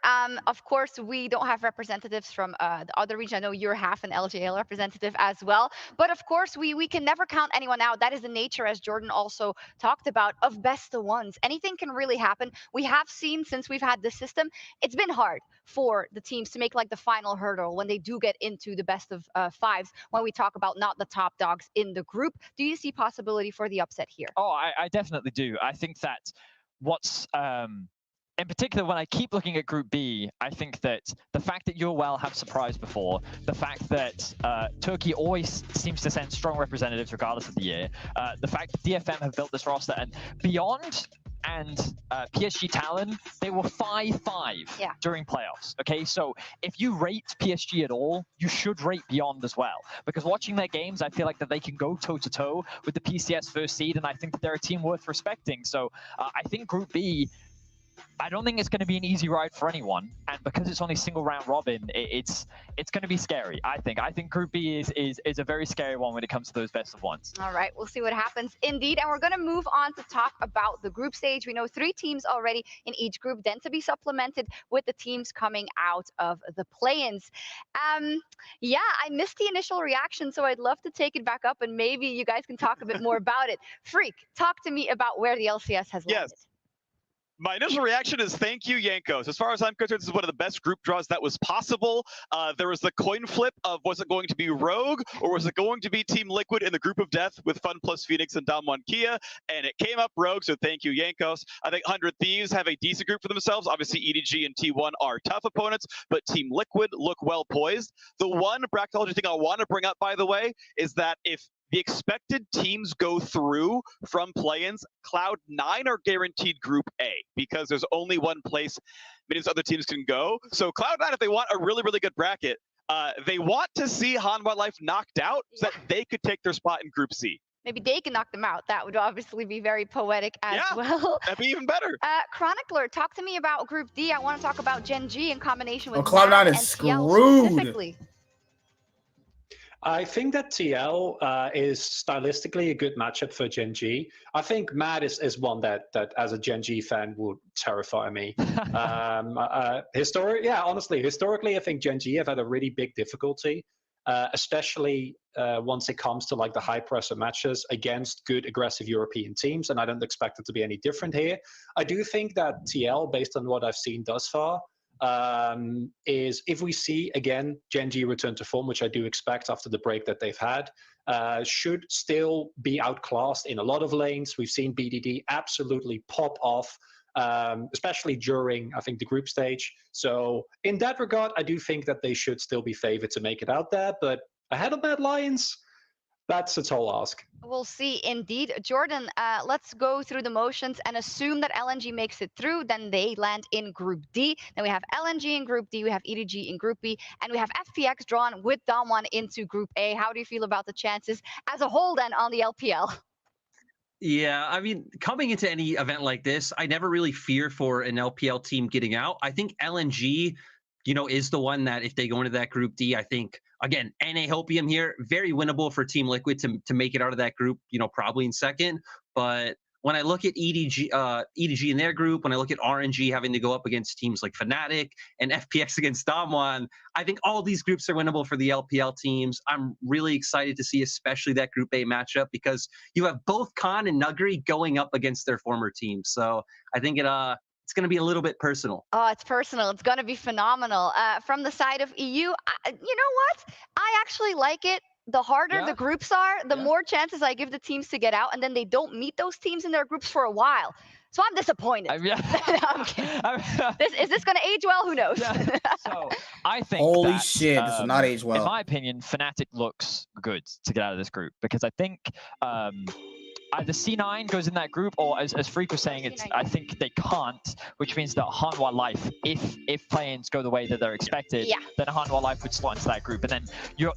Of course, we don't have representatives from the other region. I know you're half an LGL representative as well. But of course, we can never count anyone out. That is the nature, as Jordan also talked about, of best of ones. Anything can really happen. We have seen since we've had this system, it's been hard for the teams to make like the final hurdle when they do get into the best of fives, when we talk about not the top dogs in the group. Do you see possibility for the upset here? Oh, I definitely do. I think that what's in particular, when I keep looking at Group B, I think that the fact that UOL have surprised before, the fact that Turkey always seems to send strong representatives regardless of the year, the fact that DFM have built this roster, and Beyond and PSG Talon, they were 5-5 during playoffs. Okay, so if you rate PSG at all, you should rate Beyond as well. Because watching their games, I feel like that they can go toe-to-toe with the PCS first seed, and I think that they're a team worth respecting. So I think Group B, I don't think it's going to be an easy ride for anyone, and because it's only single round robin, it's going to be scary. I think Group B is a very scary one when it comes to those best of ones. All right, we'll see what happens indeed, and we're going to move on to talk about the group stage. We know 3 teams already in each group, then to be supplemented with the teams coming out of the play-ins. Yeah, I missed the initial reaction, so I'd love to take it back up, and maybe you guys can talk a bit more about it. Freak, talk to me about where the LCS has landed. Yes. My initial reaction is thank you, Jankos. As far as I'm concerned, this is one of the best group draws that was possible. There was the coin flip of was it going to be Rogue or was it going to be Team Liquid in the group of death with Fun Plus Phoenix and Damwon Kia? And it came up Rogue, so thank you, Jankos. I think 100 Thieves have a decent group for themselves. Obviously, EDG and T1 are tough opponents, but Team Liquid look well poised. The one bracketology thing I want to bring up, by the way, is that if the expected teams go through from play-ins, Cloud9 are guaranteed Group A because there's only one place many of these other teams can go. So Cloud9, if they want a really, really good bracket, they want to see Hanwha Life knocked out so that they could take their spot in Group C. Maybe they can knock them out. That would obviously be very poetic as well. That'd be even better. Chronicler, talk to me about Group D. I want to talk about Gen G in combination with Cloud9 is screwed. Specifically. I think that TL is stylistically a good matchup for Gen G. I think Mad is one that as a Gen G fan would terrify me. Historically, I think Gen G have had a really big difficulty, especially once it comes to like the high pressure matches against good aggressive European teams, and I don't expect it to be any different here. I do think that TL, based on what I've seen thus far, is if we see again Gen G return to form, which I do expect after the break that they've had, should still be outclassed in a lot of lanes. We've seen BDD absolutely pop off, especially during, I think, the group stage. So in that regard, I do think that they should still be favored to make it out there. But ahead of Mad Lions, that's a tall ask. We'll see indeed. Jordan, let's go through the motions and assume that LNG makes it through. Then they land in Group D. Then we have LNG in Group D. We have EDG in Group B. And we have FPX drawn with Damwon into Group A. How do you feel about the chances as a whole then on the LPL? Yeah, I mean, coming into any event like this, I never really fear for an LPL team getting out. I think LNG, is the one that if they go into that Group D, I think, again, NA Hopium here, very winnable for Team Liquid to make it out of that group, probably in second. But when I look at EDG in their group, when I look at RNG having to go up against teams like Fnatic and FPX against Damwon, I think all these groups are winnable for the LPL teams. I'm really excited to see especially that Group A matchup because you have both Khan and Nuguri going up against their former teams. So I think it's going to be a little bit personal. Oh, it's personal. It's going to be phenomenal. From the side of EU, you know what? I actually like it. The harder the groups are, the more chances I give the teams to get out, and then they don't meet those teams in their groups for a while. So I'm disappointed. I'm kidding. Is this going to age well? Who knows? So I think holy shit, this will not age well. In my opinion, Fnatic looks good to get out of this group because I think either C9 goes in that group, or as Freak was saying, I think they can't, which means that Hanwha Life, if play-ins go the way that they're expected, then Hanwha Life would slot into that group. And then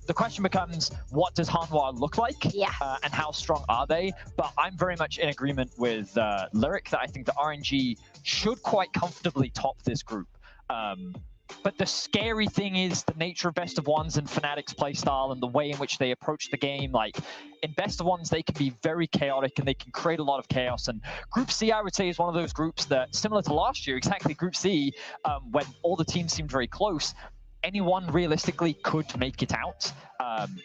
the question becomes, what does Hanwha look like? And how strong are they? But I'm very much in agreement with Lyric that I think the RNG should quite comfortably top this group. But the scary thing is the nature of best of ones and Fnatic's playstyle and the way in which they approach the game. Like in best of ones, they can be very chaotic and they can create a lot of chaos. And Group C, I would say, is one of those groups that, similar to last year, exactly Group C, when all the teams seemed very close, anyone realistically could make it out.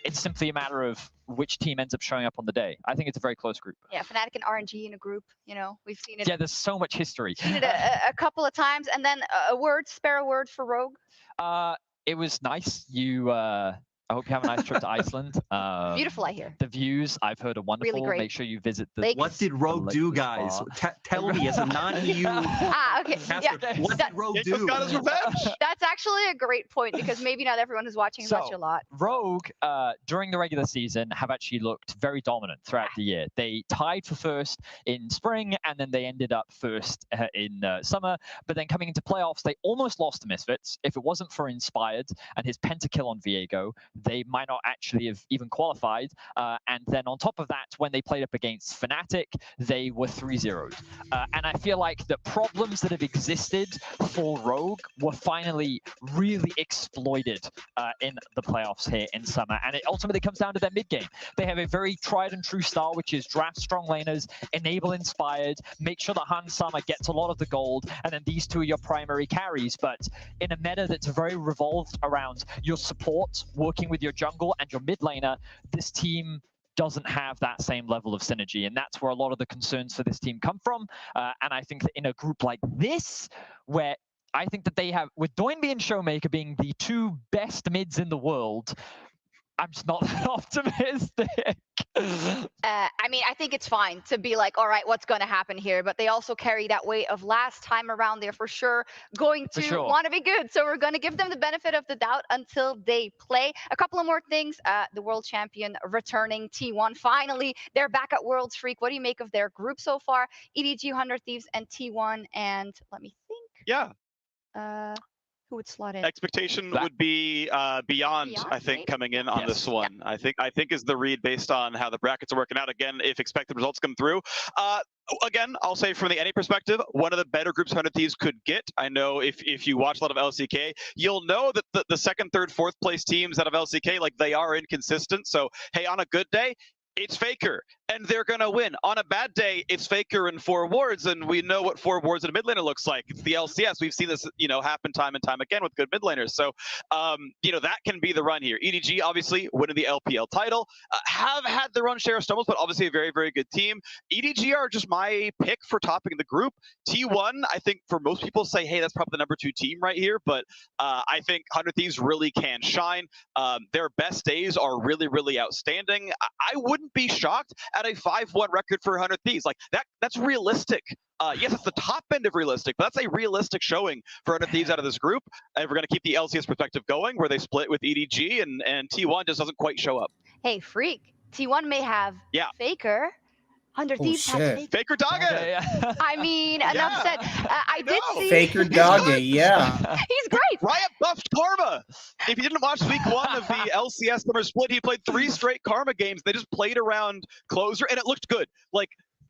It's simply a matter of which team ends up showing up on the day. I think it's a very close group. Yeah, Fnatic and RNG in a group. You know, we've seen it. Yeah, there's so much history. Seen it a couple of times, and then spare a word for Rogue. It was nice. I hope you have a nice trip to Iceland. Beautiful, I hear. The views, I've heard, are wonderful. Really great. Make sure you visit the. What did Rogue do, guys? Tell me, as a non-EU okay. caster, what did Rogue do? Got his revenge. That's actually a great point because maybe not everyone who's watching watch a lot. Rogue, during the regular season, have actually looked very dominant throughout the year. They tied for first in spring, and then they ended up first in summer. But then coming into playoffs, they almost lost to Misfits. If it wasn't for Inspired and his pentakill on Viego, they might not actually have even qualified. And then on top of that, when they played up against Fnatic, they were 3-0'd. And I feel like the problems that have existed for Rogue were finally really exploited in the playoffs here in summer. And it ultimately comes down to their mid game. They have a very tried and true style, which is draft strong laners, enable Inspired, make sure that Hans Sama gets a lot of the gold, and then these two are your primary carries. But in a meta that's very revolved around your support, working with your jungle and your mid laner, this team doesn't have that same level of synergy, and that's where a lot of the concerns for this team come from. And I think that in a group like this, where I think that they have, with Doinby and Showmaker being the two best mids in the world, I'm just not that optimistic. I mean, I think it's fine to be like, all right, what's going to happen here? But they also carry that weight of last time around. They're for sure going to want to be good. So we're going to give them the benefit of the doubt until they play. A couple of more things. The world champion returning, T1. Finally, they're back at Worlds Freak. What do you make of their group so far? EDG, 100 Thieves, and T1. And let me think. Yeah. Who would slot in? Expectation would be beyond, I think, coming in on this one. I think is the read based on how the brackets are working out. Again, if expected results come through. Again, I'll say from the NA perspective, one of the better groups 100 Thieves could get. I know if you watch a lot of LCK, you'll know that the second, third, fourth place teams out of LCK, like they are inconsistent. So, hey, on a good day, it's Faker, and they're going to win. On a bad day, it's Faker and 4 wards, and we know what 4 wards in a mid laner looks like. It's the LCS. We've seen this, happen time and time again with good mid laners. So, that can be the run here. EDG, obviously, winning the LPL title, have had their own share of stumbles, but obviously a very, very good team. EDG are just my pick for topping the group. T1, I think for most people say, hey, that's probably the number 2 team right here, but I think 100 Thieves really can shine. Their best days are really, really outstanding. I wouldn't be shocked at a 5-1 record for 100 Thieves. Like that's realistic. Yes, it's the top end of realistic, but that's a realistic showing for 100 Thieves out of this group. And we're going to keep the LCS perspective going, where they split with EDG, and T1 just doesn't quite show up. Hey, Freak. T1 may have Faker. 100 Thieves has Faker. Faker Dogge. I mean, enough said. I did see Faker Dogge, yeah. He's great. Riot buffed Karma. If you didn't watch week 1 of the LCS summer split, he played 3 straight Karma games. They just played around closer, and it looked good. Like,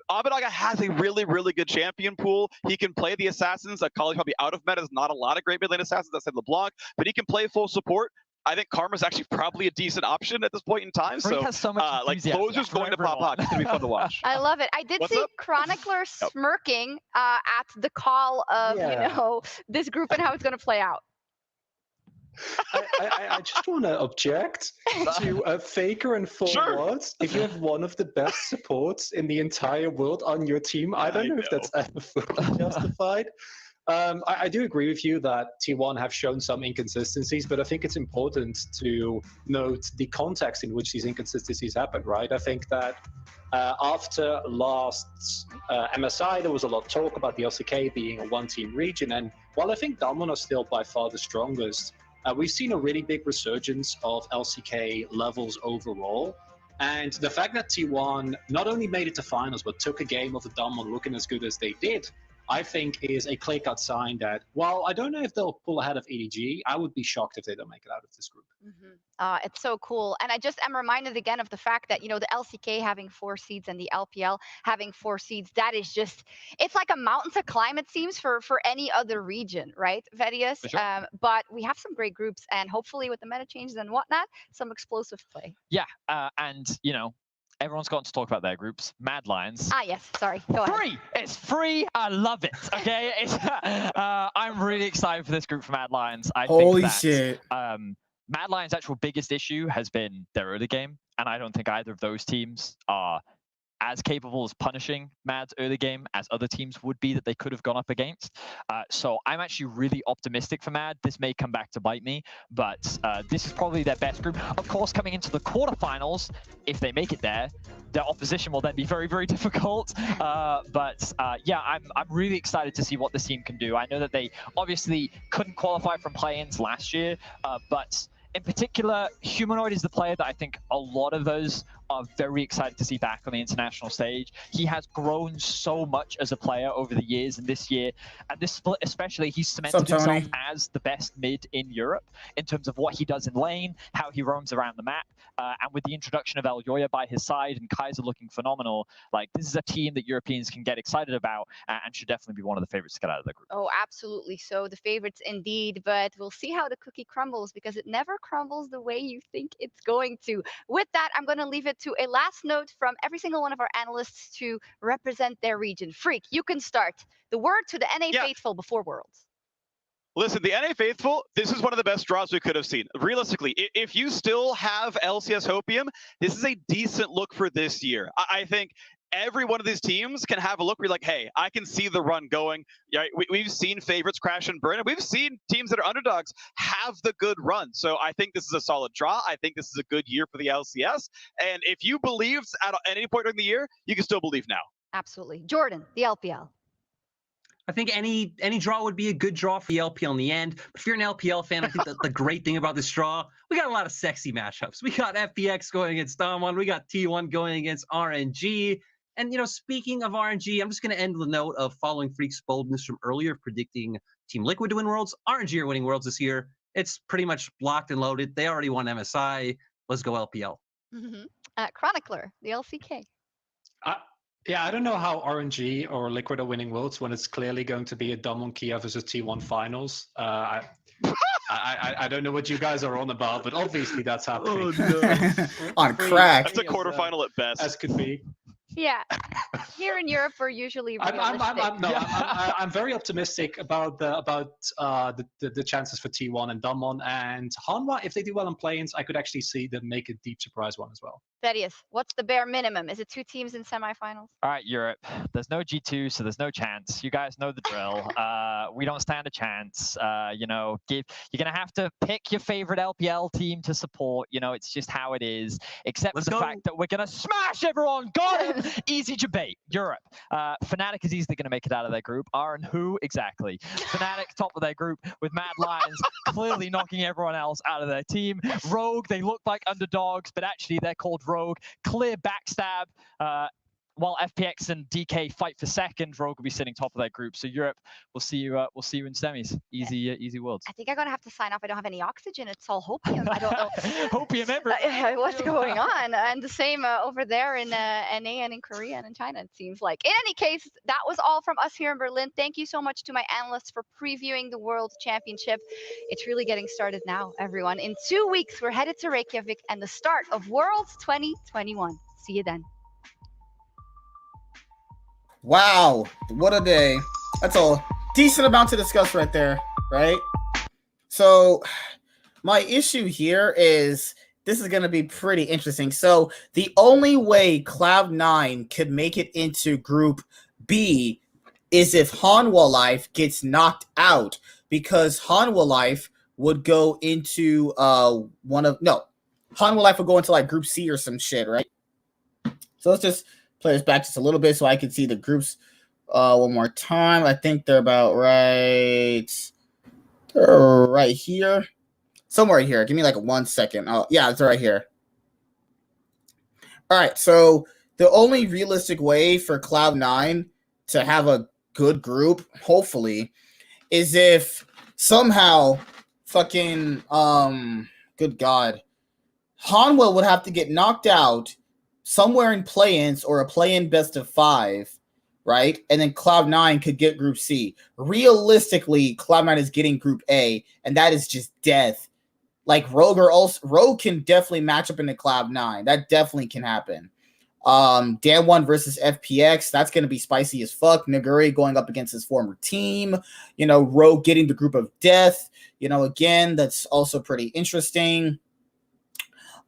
Abbedagge has a really, really good champion pool. He can play the assassins. Akali's probably out of meta. There's not a lot of great mid lane assassins outside LeBlanc, but he can play full support. I think Karma's actually probably a decent option at this point in time. Freak has so much Closer's going to pop out. It's going to be fun to watch. I love it. I did see Chronicler smirking at the call of, this group and how it's going to play out. I just want to object to Faker and 4 wards. If you have one of the best supports in the entire world on your team, I don't know if that's ever fully justified. I do agree with you that T1 have shown some inconsistencies, but I think it's important to note the context in which these inconsistencies happen, right? I think that after last MSI, there was a lot of talk about the LCK being a one-team region, and while I think Damwon are still by far the strongest, we've seen a really big resurgence of LCK levels overall. And the fact that T1 not only made it to finals, but took a game of the Damwon looking as good as they did, I think is a clear-cut sign that, while I don't know if they'll pull ahead of EDG, I would be shocked if they don't make it out of this group. It's so cool. And I just am reminded again of the fact that, the LCK having 4 seeds and the LPL having 4 seeds, that is just, it's like a mountain to climb, it seems, for any other region, right, Vedius? Sure. But we have some great groups, and hopefully with the meta changes and whatnot, some explosive play. Yeah, and, everyone's gotten to talk about their groups. Mad Lions. Yes, sorry. Go ahead. Free! It's free! I love it, okay? I'm really excited for this group for Mad Lions. I Holy think that, shit. Mad Lions' actual biggest issue has been their early game, and I don't think either of those teams are as capable as punishing Mad's early game as other teams would be that they could have gone up against. So I'm actually really optimistic for Mad. This may come back to bite me, but this is probably their best group. Of course, coming into the quarterfinals, if they make it there, their opposition will then be very, very difficult. Yeah, I'm really excited to see what this team can do. I know that they obviously couldn't qualify from play-ins last year, but in particular, Humanoid is the player that I think a lot of us are very excited to see back on the international stage. He has grown so much as a player over the years, and this year, and this split especially, he's cemented himself as the best mid in Europe in terms of what he does in lane, how he roams around the map, and with the introduction of Elyoya by his side and Kaiser looking phenomenal, like this is a team that Europeans can get excited about and should definitely be one of the favorites to get out of the group. Oh, absolutely. So the favorites indeed, but we'll see how the cookie crumbles, because it never crumbles the way you think it's going to. With that, I'm going to leave it to a last note from every single one of our analysts to represent their region. Freak, you can start. The word to the NA faithful before Worlds. Listen, the NA faithful, this is one of the best draws we could have seen. Realistically, if you still have LCS Hopium, this is a decent look for this year. I think every one of these teams can have a look where you're like, hey, I can see the run going. Yeah, we've seen favorites crash and burn, and we've seen teams that are underdogs have the good run. So I think this is a solid draw. I think this is a good year for the LCS. And if you believed at any point during the year, you can still believe now. Absolutely. Jordan, the LPL. I think any draw would be a good draw for the LPL in the end. But if you're an LPL fan, I think that the great thing about this draw, we got a lot of sexy matchups. We got FPX going against Damwon. We got T1 going against RNG. And, speaking of RNG, I'm just going to end with a note of following Freak's boldness from earlier, predicting Team Liquid to win Worlds. RNG are winning Worlds this year. It's pretty much locked and loaded. They already won MSI. Let's go LPL. Chronicler, the LCK. Yeah, I don't know how RNG or Liquid are winning Worlds when it's clearly going to be a Damwon Kia versus T1 finals. I don't know what you guys are on about, but obviously that's happening. Oh, no. On crack. That's a quarterfinal at best. As could be. Yeah, here in Europe we're usually realistic. I'm very optimistic about the chances for T1 and Damwon and Hanwha. If they do well in play-ins, I could actually see them make a deep surprise one as well. Thaddeus, what's the bare minimum? Is it 2 teams in semifinals? All right, Europe. There's no G2, so there's no chance. You guys know the drill. We don't stand a chance. You're gonna have to pick your favorite LPL team to support. It's just how it is. Except for the fact that we're gonna smash everyone. Got him. Easy debate. Europe. Fnatic is easily gonna make it out of their group. And who exactly? Fnatic top of their group with Mad Lions clearly knocking everyone else out of their team. Rogue. They look like underdogs, but actually they're called Rogue. Clear backstab. While FPX and DK fight for second, Rogue will be sitting top of their group. So Europe, we'll see you in semis. Easy Worlds. I think I'm gonna have to sign off. I don't have any oxygen. It's all hopium. I don't know. Hopium everywhere. What's going on? And the same over there in NA and in Korea and in China, it seems like. In any case, that was all from us here in Berlin. Thank you so much to my analysts for previewing the World Championship. It's really getting started now, everyone. In 2 weeks, we're headed to Reykjavik and the start of Worlds 2021. See you then. Wow, what a day. That's a decent amount to discuss right there, right? So my issue here is this is going to be pretty interesting. So the only way Cloud9 could make it into Group B is if Hanwha Life gets knocked out, because Hanwha Life would go into Hanwha Life would go into like Group C or some shit, right? So let's just play this back just a little bit so I can see the groups one more time. I think they're about right here. Somewhere here. Give me like 1 second. Oh, yeah, it's right here. All right, so the only realistic way for Cloud9 to have a good group, hopefully, is if somehow fucking good God, Hanwha would have to get knocked out somewhere in play-ins or a play-in best of 5, right? And then Cloud9 could get Group C. Realistically, Cloud9 is getting Group A, and that is just death. Like Rogue can definitely match up into Cloud9. That definitely can happen. Dan1 versus FPX, that's going to be spicy as fuck. Naguri going up against his former team. Rogue getting the Group of Death. Again, that's also pretty interesting.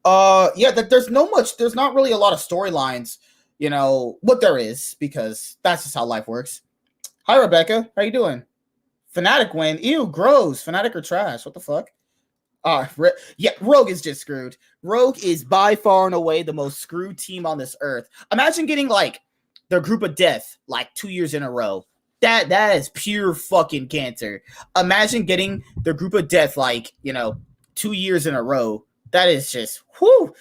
That there's not really a lot of storylines, what there is, because that's just how life works. Hi, Rebecca. How you doing? Fnatic win. Ew, gross. Fnatic are trash. What the fuck? Rogue is just screwed. Rogue is by far and away the most screwed team on this earth. Imagine getting like their Group of Death like 2 years in a row. That is pure fucking cancer. Imagine getting their Group of Death like 2 years in a row. That is just whoo.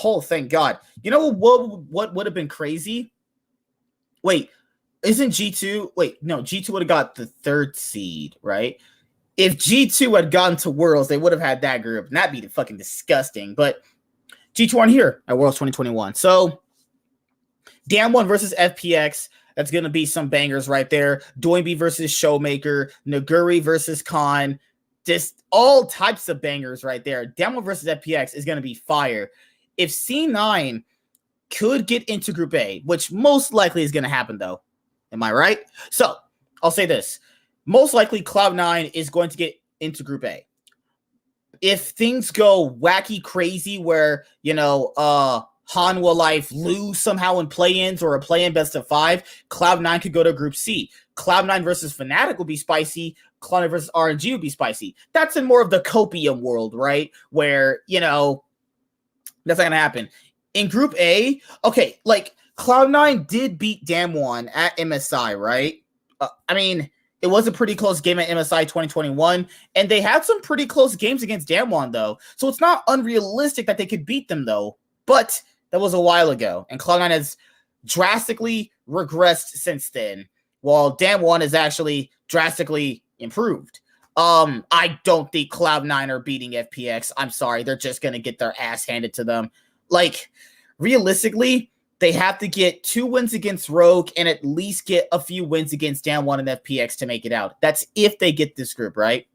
Oh, thank God. What would have been crazy? Wait, isn't G2? Wait, no, G2 would have got the 3rd seed, right? If G2 had gone to Worlds, they would have had that group. And that'd be fucking disgusting. But G2 aren't here at Worlds 2021. So, Dan1 versus FPX. That's going to be some bangers right there. Doinby versus Showmaker. Naguri versus Khan. Just all types of bangers right there. Dan1 versus FPX is going to be fire. If C9 could get into Group A, which most likely is going to happen, though. Am I right? So, I'll say this. Most likely, Cloud9 is going to get into Group A. If things go wacky crazy where, Hanwha Life lose somehow in play-ins or a play-in best of 5, Cloud9 could go to Group C. Cloud9 versus Fnatic would be spicy. Cloud9 versus RNG would be spicy. That's in more of the copium world, right? Where, that's not going to happen. In Group A, okay, like, Cloud9 did beat Dan1 at MSI, right? It was a pretty close game at MSI 2021, and they had some pretty close games against Dan1, though. So it's not unrealistic that they could beat them, though. But that was a while ago, and Cloud9 has drastically regressed since then, while Dan1 is actually drastically improved. I don't think Cloud9 are beating FPX. I'm sorry. They're just going to get their ass handed to them. Like, realistically, they have to get 2 wins against Rogue and at least get a few wins against Dan1 and FPX to make it out. That's if they get this group, right?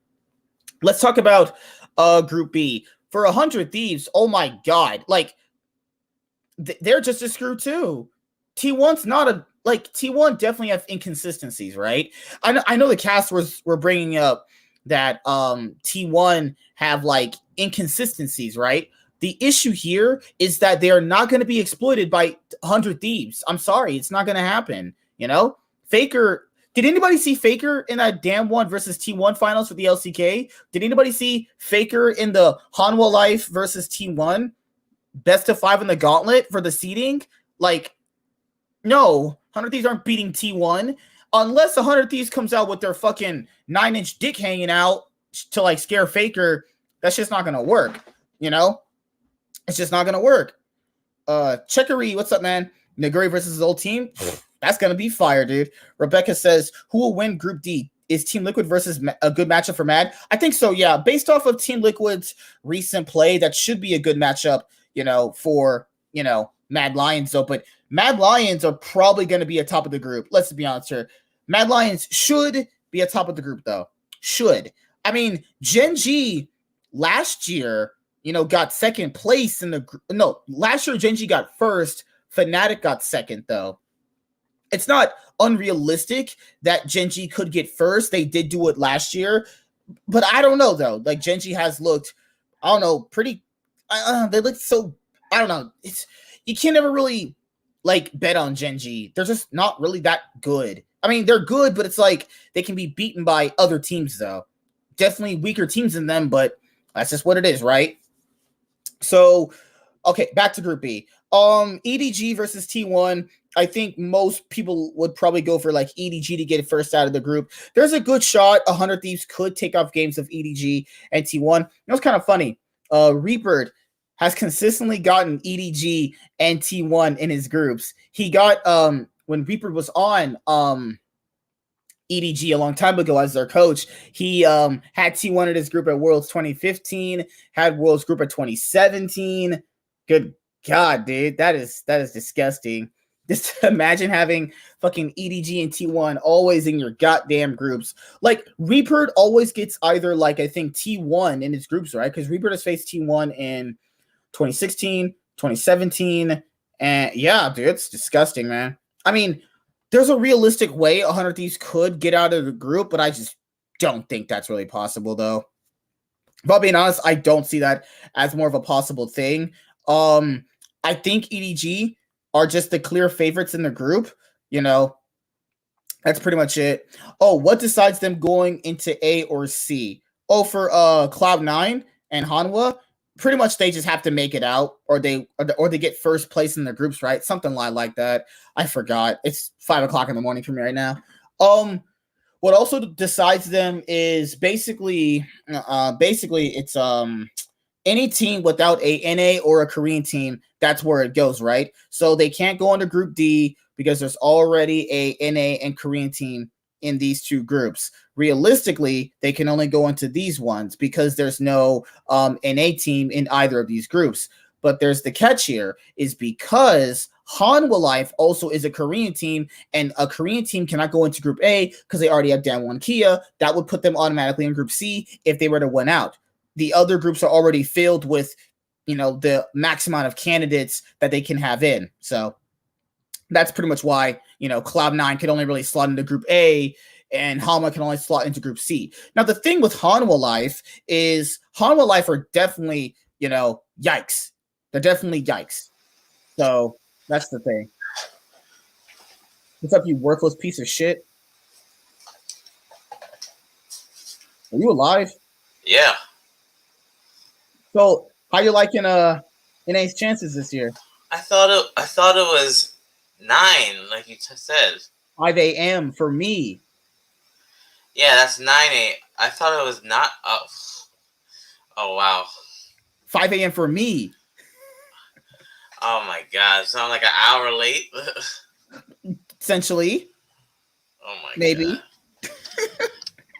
Let's talk about Group B. For 100 Thieves, oh my God. Like, they're just as screwed too. T1's not a... Like, T1 definitely have inconsistencies, right? I know the cast were bringing up that T1 have, like, inconsistencies, right? The issue here is that they are not going to be exploited by 100 Thieves. I'm sorry. It's not going to happen. Faker. Did anybody see Faker in that Dan1 versus T1 finals for the LCK? Did anybody see Faker in the Hanwha Life versus T1 best of 5 in the gauntlet for the seeding? Like, no. 100 Thieves aren't beating T1 unless 100 Thieves comes out with their fucking 9-inch dick hanging out to, like, scare Faker. That's just not going to work. It's just not going to work. Checkery, what's up, man? Naguri versus his old team? That's going to be fire, dude. Rebecca says, who will win Group D? Is Team Liquid versus a good matchup for Mad? I think so, yeah. Based off of Team Liquid's recent play, that should be a good matchup, for, Mad Lions, though. But Mad Lions are probably going to be at top of the group. Let's be honest here. Mad Lions should be at top of the group, though. Should. Gen G last year... got second place in the no. Last year, Gen G got first. Fnatic got second, though. It's not unrealistic that Gen G could get first. They did do it last year, but I don't know though. Like Gen G has looked, I don't know, pretty. They look so. I don't know. You can't ever really like bet on Gen G. They're just not really that good. They're good, but it's like they can be beaten by other teams though. Definitely weaker teams than them, but that's just what it is, right? So, okay, back to Group B. EDG versus T1. I think most people would probably go for like EDG to get first out of the group. There's a good shot 100 Thieves could take off games of EDG and T1. It's kind of funny. Reaper has consistently gotten EDG and T1 in his groups. He got when Reaper was on EDG a long time ago as their coach. He had T1 in his group at Worlds 2015, had Worlds group at 2017. Good God, dude, that is disgusting. Just imagine having fucking EDG and T1 always in your goddamn groups. Like, Reaper always gets either, like, I think T1 in his groups, right? Because Reaper has faced T1 in 2016, 2017, and yeah, dude, it's disgusting, man. I mean, there's a realistic way 100 Thieves could get out of the group, but I just don't think that's really possible, though. If I'm being honest, I don't see that as more of a possible thing. I think EDG are just the clear favorites in the group. You know, that's pretty much it. Oh, what decides them going into A or C? Oh, for Cloud9 and Hanwha, pretty much they just have to make it out, or they get first place in their groups, right? Something like that. I forgot. It's 5 o'clock in the morning for me right now. What also decides them is basically it's any team without a NA or a Korean team. That's where it goes, right? So they can't go into Group D because there's already a NA and Korean team in these two groups. Realistically, they can only go into these ones because there's no NA team in either of these groups. But there's the catch here is because Hanwha Life also is a Korean team, and a Korean team cannot go into Group A because they already have Damwon Kia. That would put them automatically in Group C if they were to win out. The other groups are already filled with, you know, the max amount of candidates that they can have in. So that's pretty much why, you know, Cloud9 can only really slot into Group A and Hanwha can only slot into Group C. Now, the thing with Hanwha Life is Hanwha Life are definitely, you know, yikes. They're definitely yikes. So that's the thing. What's up, you worthless piece of shit? Are you alive? Yeah. So, how you liking NA's chances this year? I thought it was 9, like you said. 5 a.m. for me. Yeah, that's 9 a.m. I thought it was not. Oh wow. 5 a.m. for me. Oh my god, so I'm like an hour late. Essentially. Oh my maybe. God.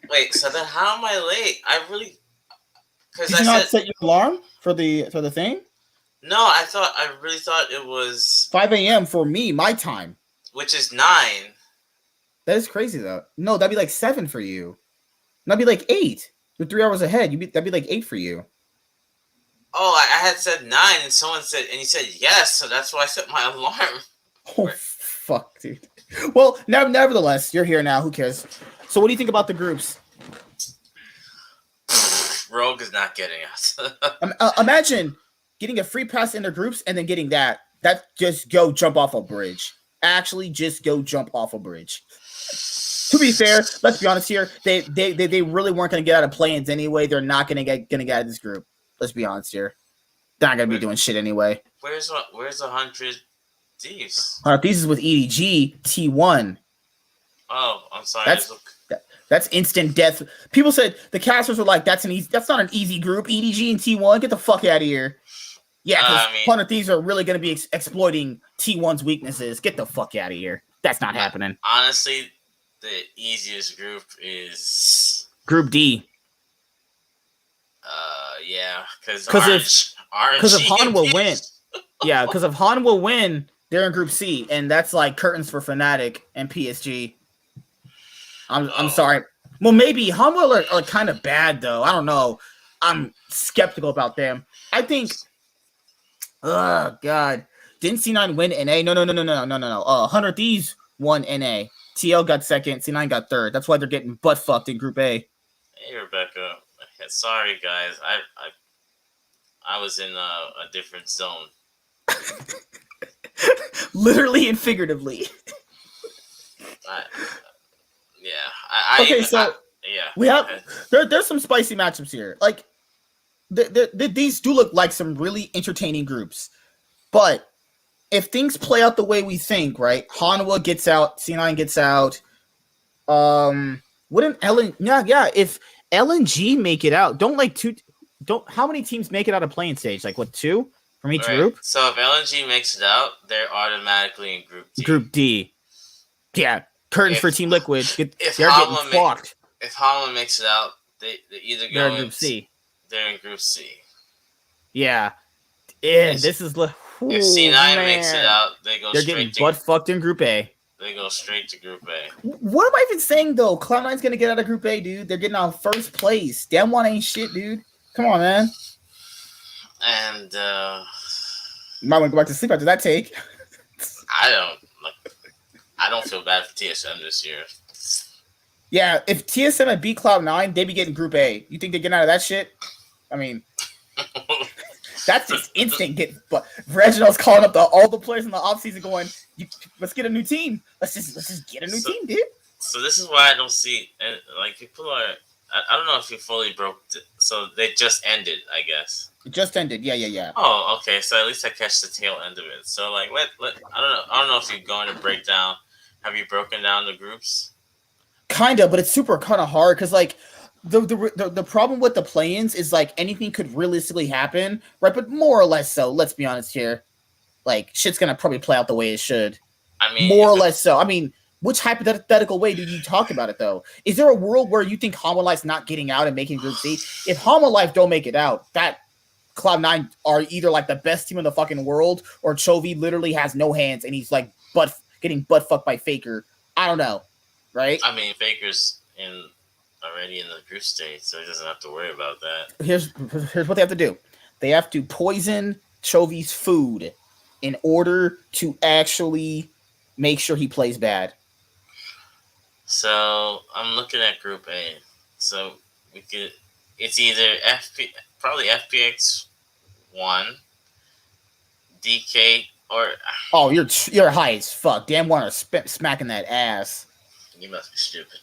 Wait, so then how am I late? I really. Did you not set your alarm for the thing? No, I really thought it was 5 a.m. for me, my time. Which is 9. That is crazy though. No, that'd be like 7 for you. That'd be like 8. You're 3 hours ahead. That'd be like 8 for you. Oh, I had said 9, and someone said, and you said yes, so that's why I set my alarm. Oh fuck, dude. Well, nevertheless, you're here now. Who cares? So, what do you think about the groups? Rogue is not getting us. Imagine getting a free pass in their groups and then getting that. Just go jump off a bridge. Actually, just go jump off a bridge. To be fair, let's be honest here. They really weren't going to get out of play-ins anyway. They're not going to get out of this group. Let's be honest here. They're not going to be doing shit anyway. Where's 100 Thieves? 100 Thieves is with EDG T1. Oh, I'm sorry. That's instant death. People said the casters were like, that's not an easy group. EDG and T1, get the fuck out of here. Yeah, because 100 Thieves are really going to be exploiting T1's weaknesses. Get the fuck out of here. That's not happening. Honestly, the easiest group is Group D. Yeah, because if Hanwha win, yeah, because if Hanwha win, they're in Group C, and that's like curtains for Fnatic and PSG. I'm sorry. Well, maybe Hanwha are kind of bad though. I don't know. I'm skeptical about them. I think. Oh God, didn't C9 win NA? No. 100 Thieves won NA. TL got second. C9 got third. That's why they're getting butt fucked in Group A. Hey Rebecca, sorry guys. I was in a different zone. Literally and figuratively. We have there's some spicy matchups here. Like these do look like some really entertaining groups, but if things play out the way we think, right? Hanwha gets out, C9 gets out. Wouldn't if LNG make it out? How many teams make it out of playing stage? Like what, 2 from each group? So if LNG makes it out, they're automatically in Group D. Group D. Yeah. Curtains If- for Team Liquid. if They're getting Holland fucked. If Holland makes it out, they either They're go in Group C. They're in Group C. Yeah. This is If C9 makes it out, they go they're straight getting to butt fucked in Group A. they go straight to Group A. What am I even saying though? Cloud9's gonna get out of Group A, dude. They're getting out first place. Damn one ain't shit, dude. Come on, man. And You might want to go back to sleep after that take. I don't feel bad for TSM this year. Yeah, if TSM had beat Cloud9, they'd be getting Group A. You think they're getting out of that shit? I mean, that's just instant. But Reginald's calling up all the players in the offseason going, let's get a new team. Let's just get a new team, dude. So this is why I don't see like people are. I don't know if you fully broke. So they just ended, I guess. It just ended. Yeah. Oh, okay. So at least I catch the tail end of it. So like, I don't know if you're going to break down. Have you broken down the groups? Kinda, but it's super kind of hard because like the problem with the play-ins is like anything could realistically happen, right? But more or less so. Let's be honest here. Like shit's gonna probably play out the way it should. I mean, more or less so. I mean, which hypothetical way do you talk about it though? Is there a world where you think Hanwha Life's not getting out and making Group C? If Hanwha Life don't make it out, that Cloud9 are either like the best team in the fucking world, or Chovy literally has no hands and he's like getting butt fucked by Faker. I don't know, right? I mean, Faker's already in the group stage, so he doesn't have to worry about that. Here's what they have to do. They have to poison Chovy's food in order to actually make sure he plays bad. So I'm looking at Group A. So it's either probably FPX 1, DK, or Oh, you're high as fuck. Damn one are smacking that ass. you must be stupid.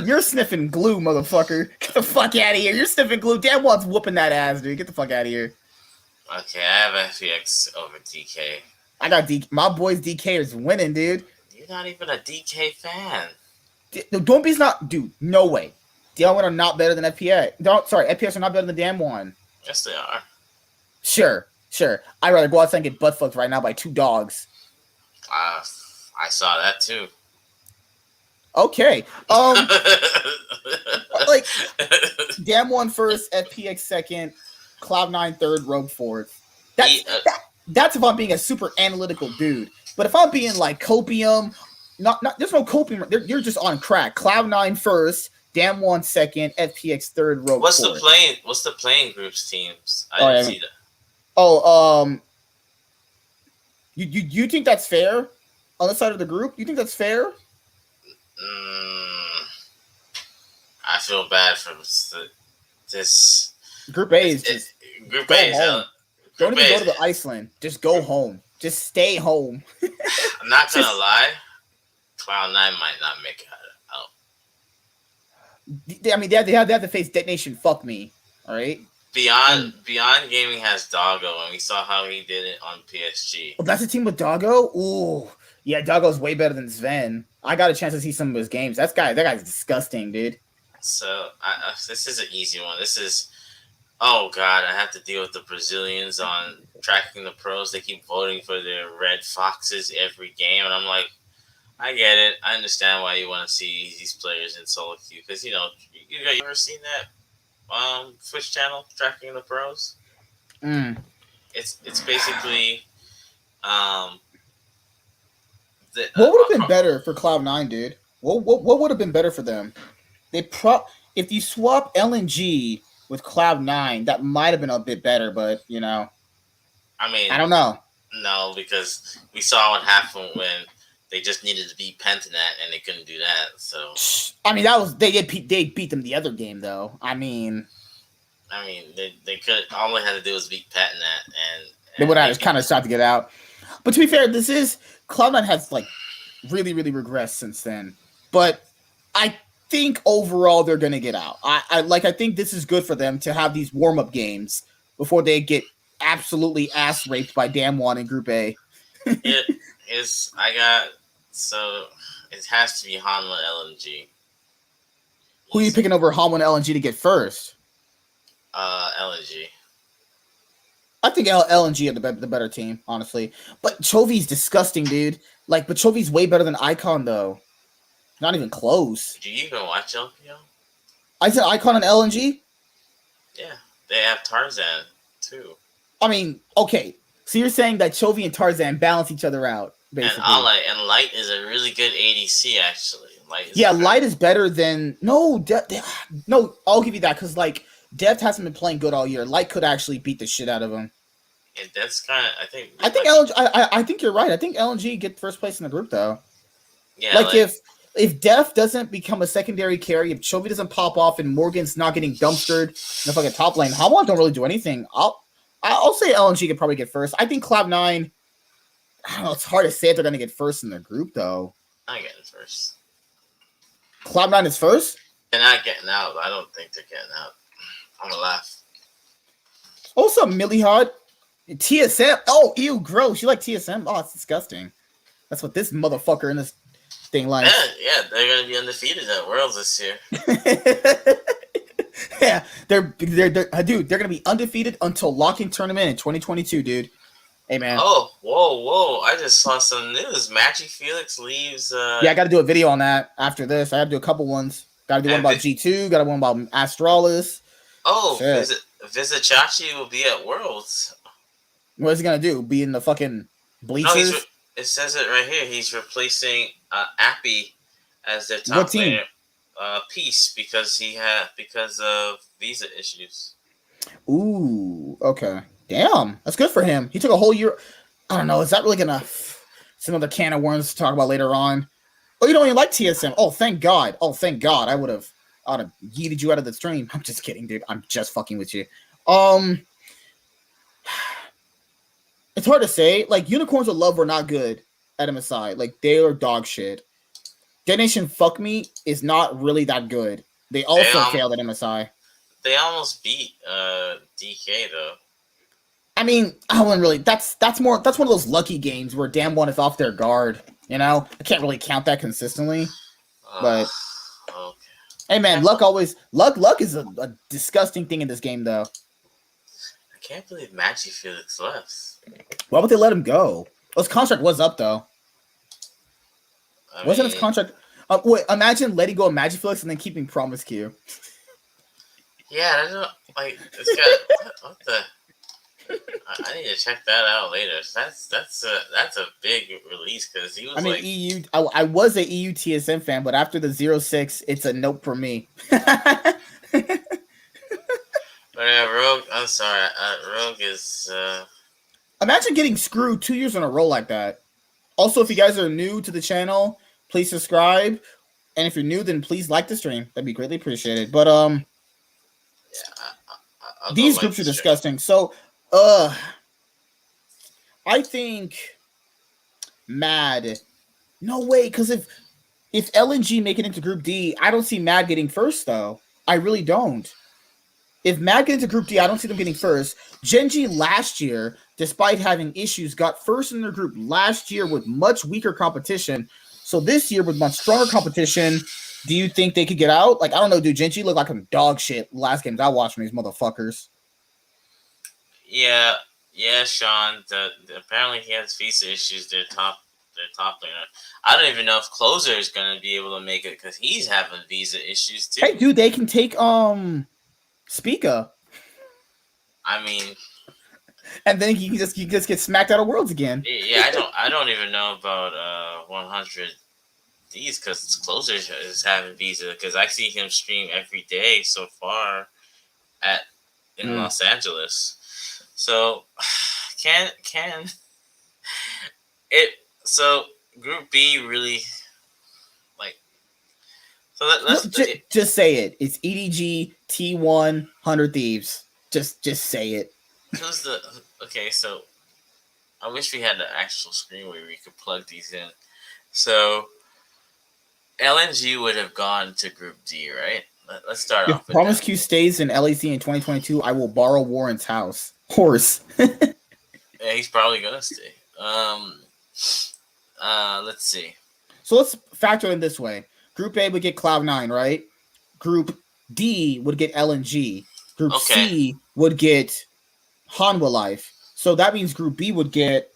You're sniffing glue, motherfucker. Get the fuck out of here. You're sniffing glue. Damn one's whooping that ass, dude. Get the fuck out of here. Okay, I have FPX over DK. I got my boys DK is winning, dude. You're not even a DK fan. Don't Be's not, dude. No way. DL1 are not better than FPX. FPX are not better than Damn One. Yes, they are. Sure. I'd rather go outside and get butt fucked right now by two dogs. I saw that too. Okay. Like Damn One first, FPX second, Cloud9 third, Rogue fourth. That's if I'm being a super analytical dude. But if I'm being like copium, not there's no copium. You're just on crack. Cloud9 first, Damn One second, FPX third, Rogue What's fourth. the playing groups teams? I didn't see that. You think that's fair on the side of the group? You think that's fair? I feel bad for this. Group A is just Group go A is home. Don't even go to the Iceland. Just go home. Just stay home. I'm not gonna lie. Cloud9 might not make it out. I mean, they have to face Detonation. Fuck me. All right. Beyond Gaming has Doggo, and we saw how he did it on PSG. Oh, that's a team with Doggo. Ooh, yeah, Doggo's way better than Sven. I got a chance to see some of his games. That guy's disgusting, dude. So this is an easy one. This is, oh god, I have to deal with the Brazilians on tracking the pros. They keep voting for their red foxes every game, and I'm like, I get it. I understand why you want to see these players in solo queue because you ever seen that Twitch channel tracking the pros? It's basically what would have been better for Cloud9, dude? What would have been better for them? If you swap LNG with Cloud9, that might have been a bit better, but I mean, I don't know. No, because we saw what happened when they just needed to beat Pentanet and they couldn't do that. So I mean, they beat them the other game though. I mean, they could all they had to do was beat Pentanet and they would have just kind of stopped to get out. But to be fair, Cloud9 has like really, really regressed since then. But I think overall they're gonna get out. I think this is good for them to have these warm-up games before they get absolutely ass raped by Damn One in Group A. It has to be Hanwha LNG. Who are you picking over Hanwha and LNG to get first? LNG. I think LNG are the better team, honestly. But Chovy's disgusting, dude. But Chovy's way better than Icon, though. Not even close. Do you even watch LPL? I said Icon and LNG. Yeah, they have Tarzan too. I mean, okay. So you're saying that Chovy and Tarzan balance each other out, basically. And Light is a really good ADC actually. Light is better than no. No, I'll give you that because like Deft hasn't been playing good all year. Light could actually beat the shit out of him. And that's kind of I think LNG. I think you're right. I think LNG get first place in the group though. Yeah, like if Def doesn't become a secondary carry, if Chovy doesn't pop off, and Morgan's not getting dumpstered in the fucking top lane, Hamon don't really do anything. I'll say LNG could probably get first. I think Cloud9. I don't know. It's hard to say if they're gonna get first in their group though. I'm getting first. Cloud9 is first? They're not getting out. I don't think they're getting out. I'm gonna laugh. Also, Millihot, TSM. Oh, ew, gross. You like TSM? Oh, it's disgusting. That's what this motherfucker in this thing likes. Yeah, they're gonna be undefeated at Worlds this year. Yeah, they're gonna be undefeated until locking tournament in 2022, dude. Hey man. Oh, whoa! I just saw some news. Magic Felix leaves. Yeah, I got to do a video on that after this. I have to do a couple ones. Got to do one about G2. Got to do one about Astralis. Oh, Visit Chachi will be at Worlds. What is he gonna do? Be in the fucking bleachers? No, it says it right here. He's replacing Appy as their top player. Peace because of visa issues. Ooh, okay. Damn, that's good for him. He took a whole year. I don't know. Is that really gonna? It's another can of worms to talk about later on. Oh, you don't even like TSM. Oh, thank God. I would have yeeted you out of the stream. I'm just kidding, dude. I'm just fucking with you. It's hard to say. Like Unicorns of Love were not good at MSI. Like they are dog shit. Dead Nation Fuck Me is not really that good. They also failed at MSI. They almost beat DK though. I mean, I wouldn't really. That's one of those lucky games where Damn One is off their guard. You know, I can't really count that consistently. But okay. Hey man, luck is a disgusting thing in this game though. I can't believe Magic Felix left. Why would they let him go? His contract was up though. Wasn't his contract? Wait, imagine letting go of Magic Felix and then keeping Promise Q. Yeah, I don't like this guy. What the? I need to check that out later. That's a big release because he was. I mean, like, EU. I was a EU TSM fan, but after the 0-6, it's a nope for me. But Rogue. I'm sorry. Rogue is. Imagine getting screwed 2 years in a row like that. Also, if you guys are new to the channel, please subscribe, and if you're new, then please like the stream. That'd be greatly appreciated. But these groups are disgusting. So. I think Mad. No way, because if LNG make it into Group D, I don't see Mad getting first though. I really don't. If Mad gets into Group D, I don't see them getting first. Gen.G last year, despite having issues, got first in their group last year with much weaker competition. So this year with much stronger competition, do you think they could get out? Like I don't know, dude. Gen.G looked like some dog shit last games I watched from these motherfuckers. Yeah, Sean. Apparently he has visa issues. Their top laner. I don't even know if Closer is gonna be able to make it because he's having visa issues too. Hey, dude, they can take Spica. I mean, and then you just get smacked out of Worlds again. Yeah, I don't even know about 100 D's because Closer is having visa because I see him stream every day so far in Los Angeles. So can it? So Group B really like. So let's just say it. It's EDG T1 100 Thieves. Just say it. Who's the okay? So I wish we had the actual screen where we could plug these in. So LNG would have gone to Group D, right? Let's start off. If Promise Q stays in LEC in 2022, I will borrow Warren's house. Horse. Yeah, he's probably gonna stay. Let's see. So let's factor in this way. Group A would get Cloud9, right? Group D would get LNG. Group C would get Hanwha Life. So that means Group B would get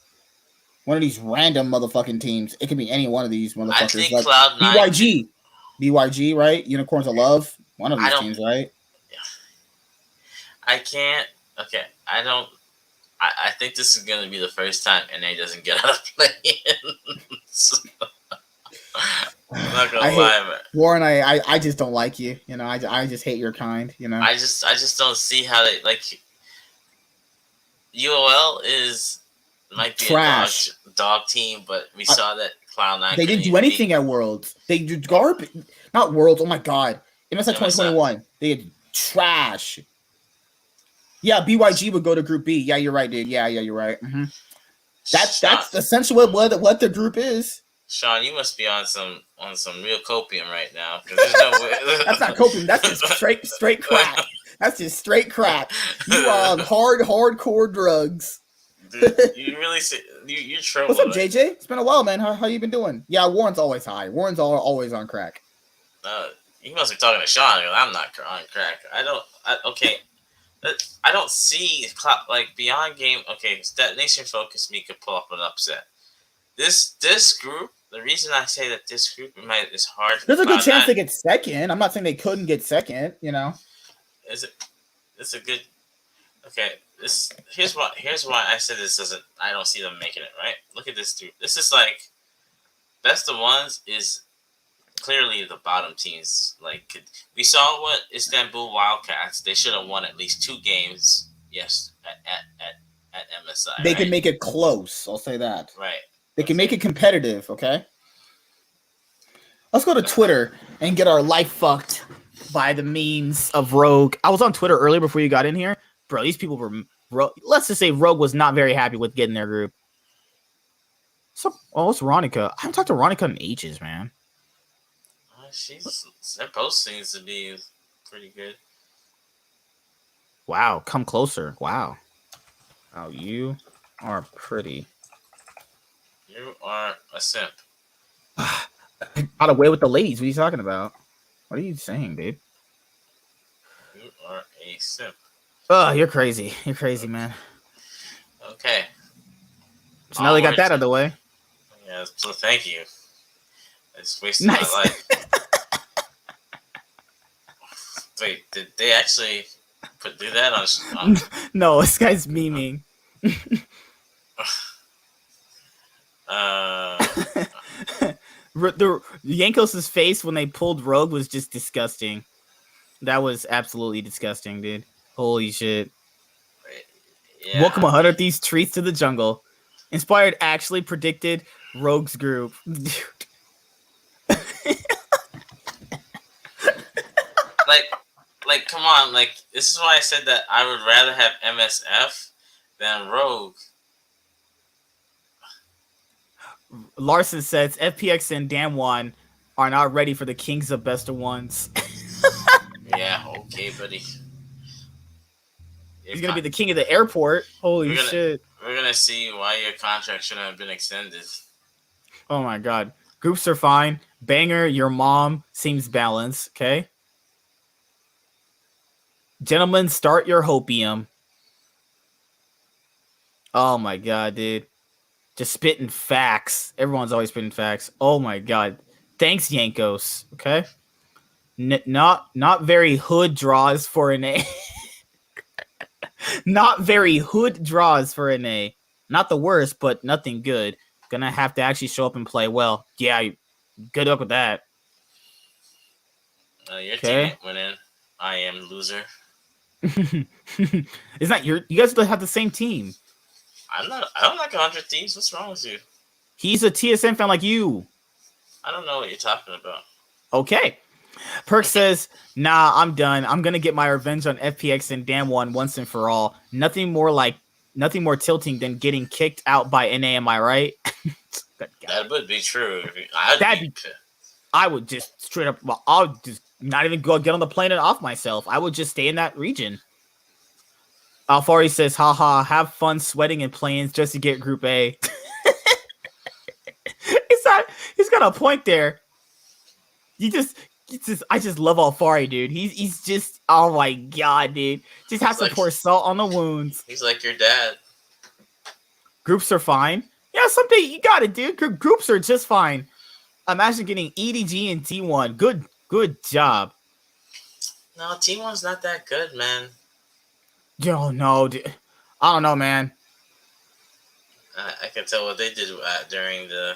one of these random motherfucking teams. It could be any one of these motherfuckers. I think like Cloud9. BYG. BYG, right? Unicorns of Love. One of I these don't- teams, right? I can't. Okay, I don't. I think this is gonna be the first time NA doesn't get out of play-ins. I'm not gonna lie, man. Warren, I just don't like you. You know, I just hate your kind. You know, I just don't see how they like. UOL might be Trash. a dog team, but we saw that Cloud9. they didn't do anything at Worlds. They did garbage. Not Worlds. Oh my god. MSI 2021. They did trash. Yeah, BYG would go to Group B. Yeah, you're right, dude. Yeah, you're right. That's essentially what the group is. Sean, you must be on some real copium right now. 'Cause there's no way. That's not copium. That's just straight crack. That's just straight crack. You are on hardcore drugs. Dude, you really you're trouble. What's up, JJ? It's been a while, man. How you been doing? Yeah, Warren's always high. Warren's always on crack. You must be talking to Sean. I'm not on crack. I don't see like Beyond Game. Okay, that Nation Focus Me could pull up an upset. This group. The reason I say that this group is hard. There's a good chance they get second. I'm not saying they couldn't get second. You know. It's a good. Okay. Here's why I said this doesn't. I don't see them making it right. Look at this group. This is like best of ones is clearly the bottom teams. Like we saw what Istanbul Wildcats. They should have won at least 2 games. Yes, at MSI. They right? can make it close. I'll say that. Right. They can make it competitive. Okay. Let's go to Twitter and get our life fucked by the memes of Rogue. I was on Twitter earlier before you got in here. Bro, these people were... let's just say Rogue was not very happy with getting their group. So, it's Ronica. I haven't talked to Ronica in ages, man. Their post seems to be pretty good. Wow, come closer. Wow. Oh, you are pretty. You are a simp. Got away with the ladies. What are you talking about? What are you saying, dude? You are a simp. Oh, you're crazy. You're crazy, man. Okay. So now they got that out of the way. Yeah, so thank you. I just wasted Nice. my life. Wait, did they actually do that on No, this guy's memeing. The Yankos' face when they pulled Rogue was just disgusting. That was absolutely disgusting, dude. Holy shit. Yeah. Welcome 100 Thieves Treats to the Jungle. Inspired actually predicted Rogue's group. Dude. like, come on, like, this is why I said that I would rather have MSF than Rogue. Larson says FPX and Damwon are not ready for the Kings of Best of Ones. Yeah, okay, buddy. He's gonna be the king of the airport. Holy shit. We're gonna see why your contract shouldn't have been extended. Oh my god. Groups are fine. Banger, your mom seems balanced, okay? Gentlemen, start your hopium. Oh my god, dude. Just spitting facts. Everyone's always spitting facts. Oh my god. Thanks, Yankos. Okay. Not very hood draws for an A. Not very hood draws for an A. Not the worst, but nothing good. Gonna have to actually show up and play well. Yeah, good luck with that. Your team went in. I am loser. It's not you guys have the same team. I don't like 100 Thieves. What's wrong with you? He's a TSM fan like you. I don't know what you're talking about. Okay. Perk says, nah, I'm done. I'm going to get my revenge on FPX and Damwon once and for all. Nothing more tilting than getting kicked out by NA, am I right? That would be true. I would just straight up, I'll just not even go get on the plane and off myself. I would just stay in that region. Alfari says, haha, have fun sweating and playing just to get Group A. He's got a point there. I just love Alfari, dude. He's just, oh my god, dude. Just has to pour salt on the wounds. He's like your dad. Groups are fine. Yeah, someday you got it, dude. Groups are just fine. Imagine getting EDG and T1. Good job. No, T1's not that good, man. Yo, no, dude. I don't know, man. I can tell what they did during the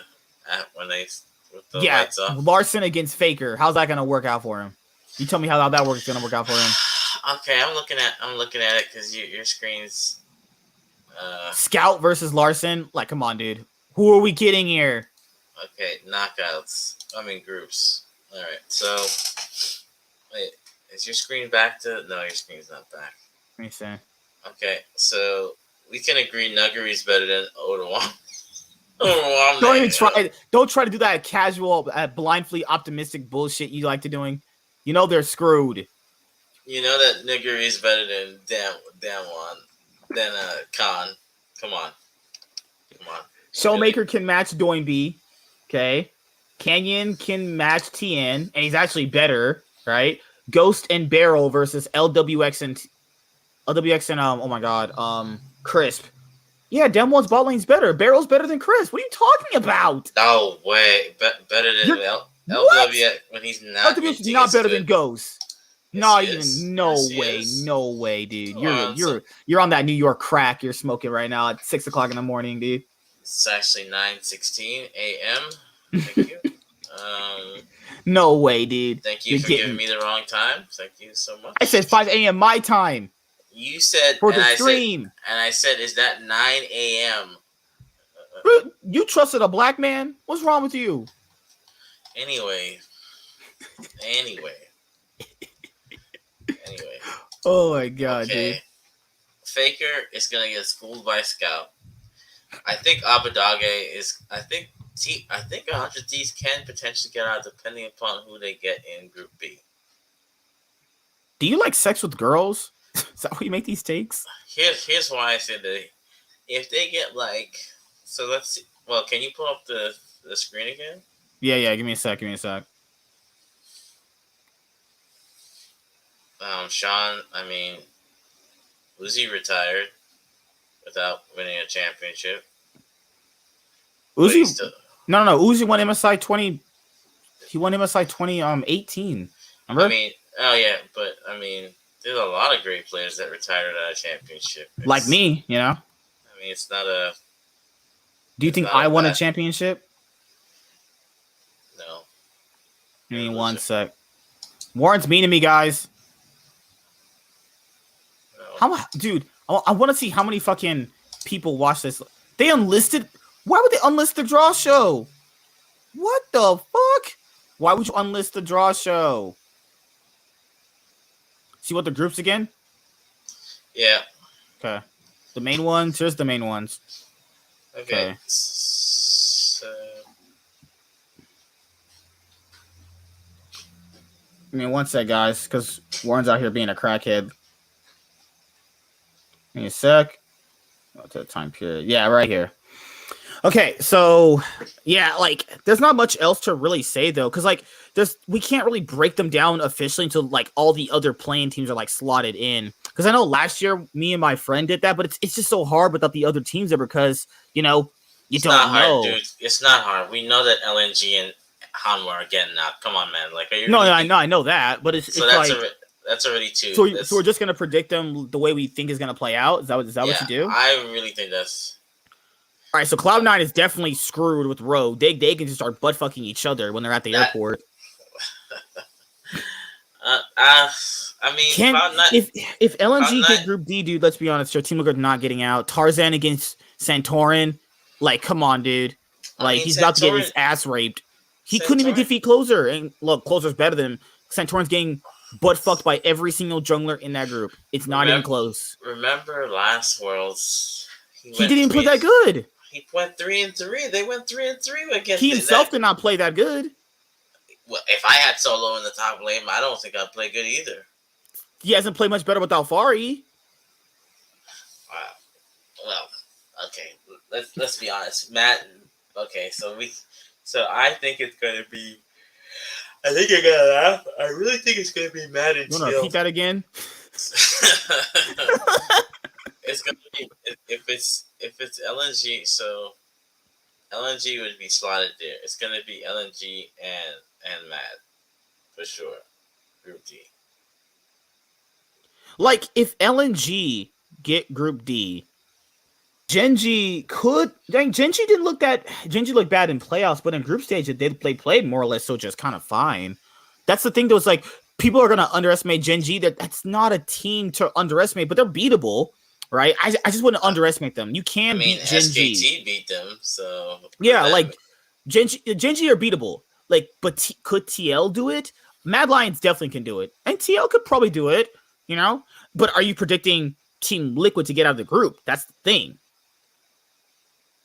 when they with the lights off. Larson against Faker. How's that gonna work out for him? You tell me how that works gonna work out for him. Okay, I'm looking at it because your screen's. Scout versus Larson. Like, come on, dude. Who are we kidding here? Okay, knockouts. I mean groups. All right, so wait, is your screen back to? No, your screen's not back. Let me see. Okay, so we can agree Nuggery's better than Odawan. Don't even try. Don't try to do that casual, blindly optimistic bullshit you like to doing. You know they're screwed. You know that Nuggery is better than Damwon, than Khan. Come on. Showmaker can match Doinby. Okay. Canyon can match TN, and he's actually better, right? Ghost and Barrel versus LWX and oh my god, Crisp. Yeah, Demon's bot lane's better. Barrel's better than Crisp. What are you talking about? No way. Better than LWX when he's not. LWX is not better than Ghost. Yes, Not he even. is. No Yes, he way. is. No way, dude. Come on, You're on that New York crack you're smoking right now at 6:00 in the morning, dude. It's actually 9:16 a.m. Thank you. No way, dude. Thank you You're for getting- giving me the wrong time. Thank you so much. I said 5 a.m. my time You said for the and I stream. said, is that 9 a.m.? You trusted a black man? What's wrong with you? Anyway. Oh my god, Okay. dude. Faker is gonna get schooled by Scout. I think Abadage is. I think 100 Thieves can potentially get out depending upon who they get in Group B. Do you like sex with girls? Is that why you make these takes? Here's why I said that if they get like, so let's see. Well, can you pull up the screen again? Yeah. Give me a sec. Sean, I mean, Uzi retired without winning a championship. But Uzi. he's still- No. Uzi won MSI 20. He won MSI 2018. Remember? I mean, oh yeah, but I mean, there's a lot of great players that retired out of championship. Like me, you know. I mean, it's not a Do you think not I won a bad- championship? no. Give me one sec. Warren's mean to me, guys. Dude, I want to see how many fucking people watch this. They unlisted. Why would they unlist the draw show? What the fuck? Why would you unlist the draw show? See what the groups again? Yeah. Okay. The main ones. Here's the main ones. Okay. Okay. So, I mean, one sec, guys, because Warren's out here being a crackhead. Give me a sec. Go to the time period. Yeah, right here. Okay, so yeah, like there's not much else to really say though, because like we can't really break them down officially until like all the other playing teams are like slotted in. Because I know last year me and my friend did that, but it's just so hard without the other teams there because you know you it's don't not hard, know. dude. It's not hard. We know that LNG and Hanwha are getting out. Come on, man. Like, are you No, really I know that, but it's So like that's already two. so we're just gonna predict them the way we think is gonna play out. Is that what you do? I really think that's. All right, so Cloud9 is definitely screwed with Rogue. They can just start butt fucking each other when they're at the airport. I mean, Cloud9 if LNG Cloud9 get Group D, dude, let's be honest, your team look not getting out. Tarzan against Santorin, like, come on, dude. Like, mean, he's about to get his Santorin- ass raped. He couldn't even Santorin- defeat Closer, and look, Closer's better than him. Santorin's getting butt fucked by every single jungler in that group. It's not even close. Remember last Worlds? He didn't even play that good. He went 3-3. They went 3-3 against. He himself did not play that good. Well, if I had Solo in the top lane, I don't think I'd play good either. He hasn't played much better with Alfari. Well, okay. Let's be honest, Matt. Okay, so I think it's gonna be. I think you're gonna laugh. I really think it's gonna be Matt and You want to repeat that again? It's gonna be if it's LNG. So LNG would be slotted there. It's gonna be LNG and Mad for sure. Group D. Like if LNG get Group D, Gen.G could. Dang, Gen.G didn't look that. Gen.G looked bad in playoffs, but in group stage, they played more or less, so just kind of fine. That's the thing. That was like people are gonna underestimate Gen.G. That's not a team to underestimate, but they're beatable, right? I just wouldn't underestimate them. You can beat Gen.G. SKT beat them, so yeah, like Gen.G are beatable. Like, but could TL do it? Mad Lions definitely can do it, and TL could probably do it. You know, but are you predicting Team Liquid to get out of the group? That's the thing.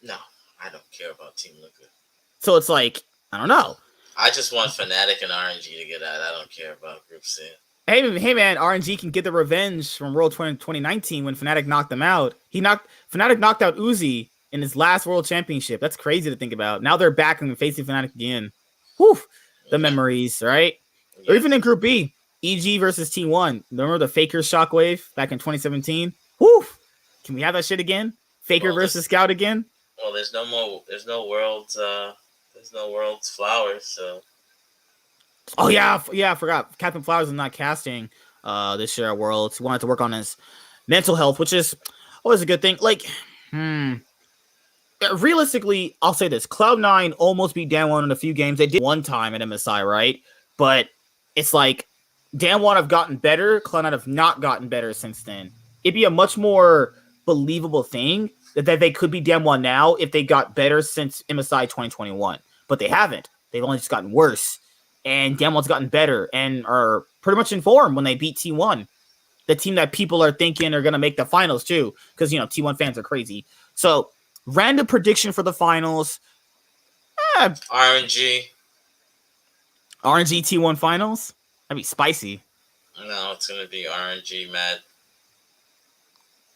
No, I don't care about Team Liquid. So it's like, I don't know. I just want Fnatic and RNG to get out. I don't care about Group C. Hey man, RNG can get the revenge from World 2019 when Fnatic knocked them out. Fnatic knocked out Uzi in his last World Championship. That's crazy to think about. Now they're back and facing Fnatic again. Whew, the memories, right? Yeah. Or even in Group B, EG versus T1. Remember the Faker Shockwave back in 2017? Whew, can we have that shit again? Faker versus Scout again? Well, there's no Worlds Flowers, so. Oh yeah, I forgot. Captain Flowers is not casting this year at Worlds. He wanted to work on his mental health, which is always a good thing. Like, realistically, I'll say this: Cloud9 almost beat Dan1 in a few games. They did one time at MSI, right? But it's like Dan1 have gotten better. Cloud9 have not gotten better since then. It'd be a much more believable thing that they could be Dan1 now if they got better since MSI 2021. But they haven't. They've only just gotten worse. And Dan1's gotten better and are pretty much in form when they beat T1. The team that people are thinking are going to make the finals too. Because, you know, T1 fans are crazy. So, random prediction for the finals. RNG T1 finals? That'd be spicy. No, it's going to be RNG Mad.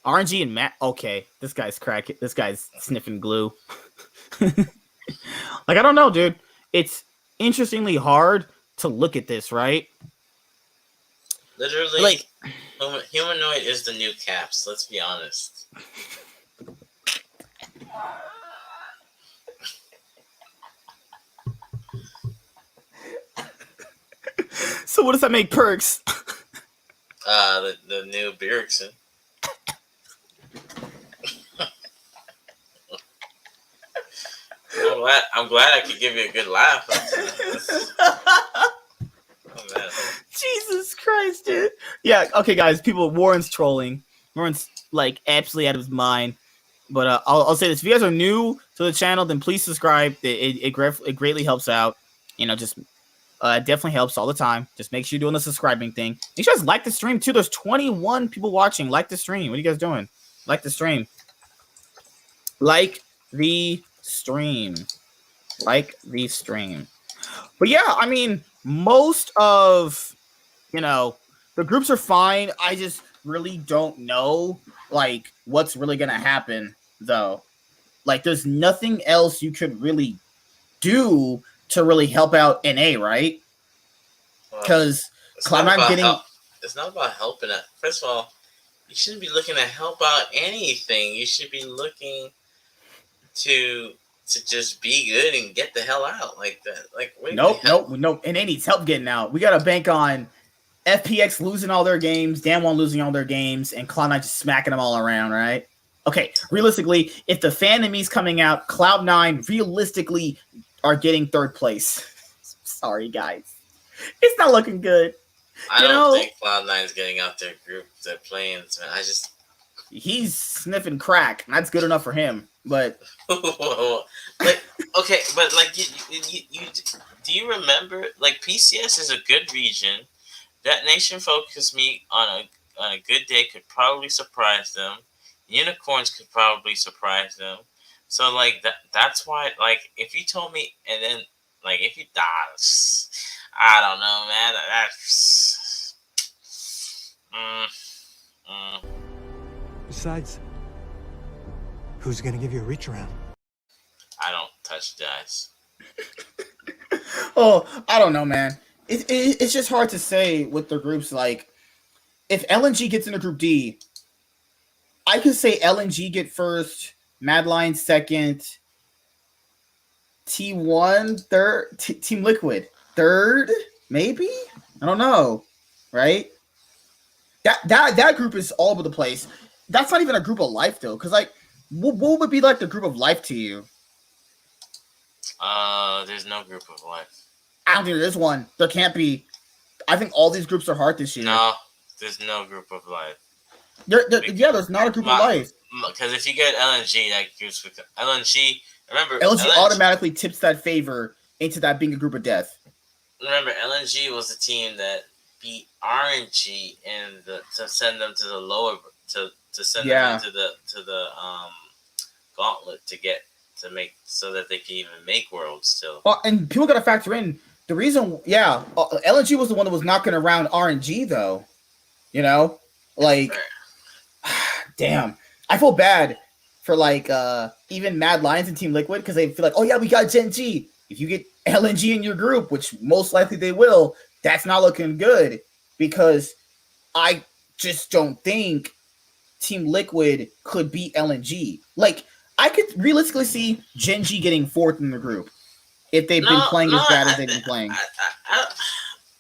RNG and Matt. Okay, this guy's cracking. This guy's sniffing glue. Like, I don't know, dude. It's interestingly hard to look at this, right? Literally, like, Humanoid is the new Caps. Let's be honest. So what does that make Perks? The new Bjergsen. I'm glad I could give you a good laugh. Jesus Christ, dude. Yeah, okay, guys. Warren's trolling. Warren's like absolutely out of his mind. But I'll say this: if you guys are new to the channel, then please subscribe. It greatly helps out. You know, just definitely helps all the time. Just make sure you're doing the subscribing thing. You guys like the stream too. There's 21 people watching. Like the stream. What are you guys doing? Like the stream. Like the stream. Like the stream. But yeah, I mean, most of, you know, the groups are fine. I just really don't know, like, what's really going to happen, though. Like, there's nothing else you could really do to really help out NA, right? Because Cloud9 getting... It's not about helping it. First of all, you shouldn't be looking to help out anything. You should be looking to just be good and get the hell out like that. Like, nope. And they needs help getting out. We got to bank on FPX losing all their games, Dan1 losing all their games, and Cloud9 just smacking them all around, right? Okay, realistically, if the fan enemy's coming out, Cloud9 realistically are getting third place. Sorry, guys. It's not looking good. I don't think Cloud9 is getting out their group. They're playing. He's sniffing crack. That's good enough for him. But like, okay, but like, you do you remember? Like, PCS is a good region. That Nation Focus Meet on a good day could probably surprise them. Unicorns could probably surprise them. So like that's why, like, if you told me, and then like if you die, I don't know, man. That's Besides, who's gonna give you a reach around? I don't touch dice. Oh, I don't know, man. It's just hard to say with the groups. Like, if LNG gets into Group D, I could say LNG get first, Mad Lions second, T1 third, Team Liquid third, maybe. I don't know, right? That group is all over the place. That's not even a group of life though, because like, what would be like the group of life to you? There's no group of life. I don't think there is one. There can't be. I think all these groups are hard this year. No, there's no group of life. There's not a group of life. Because if you get LNG, that group's with LNG. Remember, LNG automatically tips that favor into that being a group of death. Remember, LNG was the team that beat RNG to send them to the lower to send them into the gauntlet to make so that they can even make worlds still. Well, and people got to factor in the reason. LNG was the one that was knocking around RNG though. You know, like, damn, I feel bad for like even Mad Lions and Team Liquid because they feel like, oh yeah, we got Gen G. If you get LNG in your group, which most likely they will, that's not looking good because I just don't think Team Liquid could beat LNG. Like, I could realistically see Gen G getting fourth in the group if they've been playing as bad as they've been playing.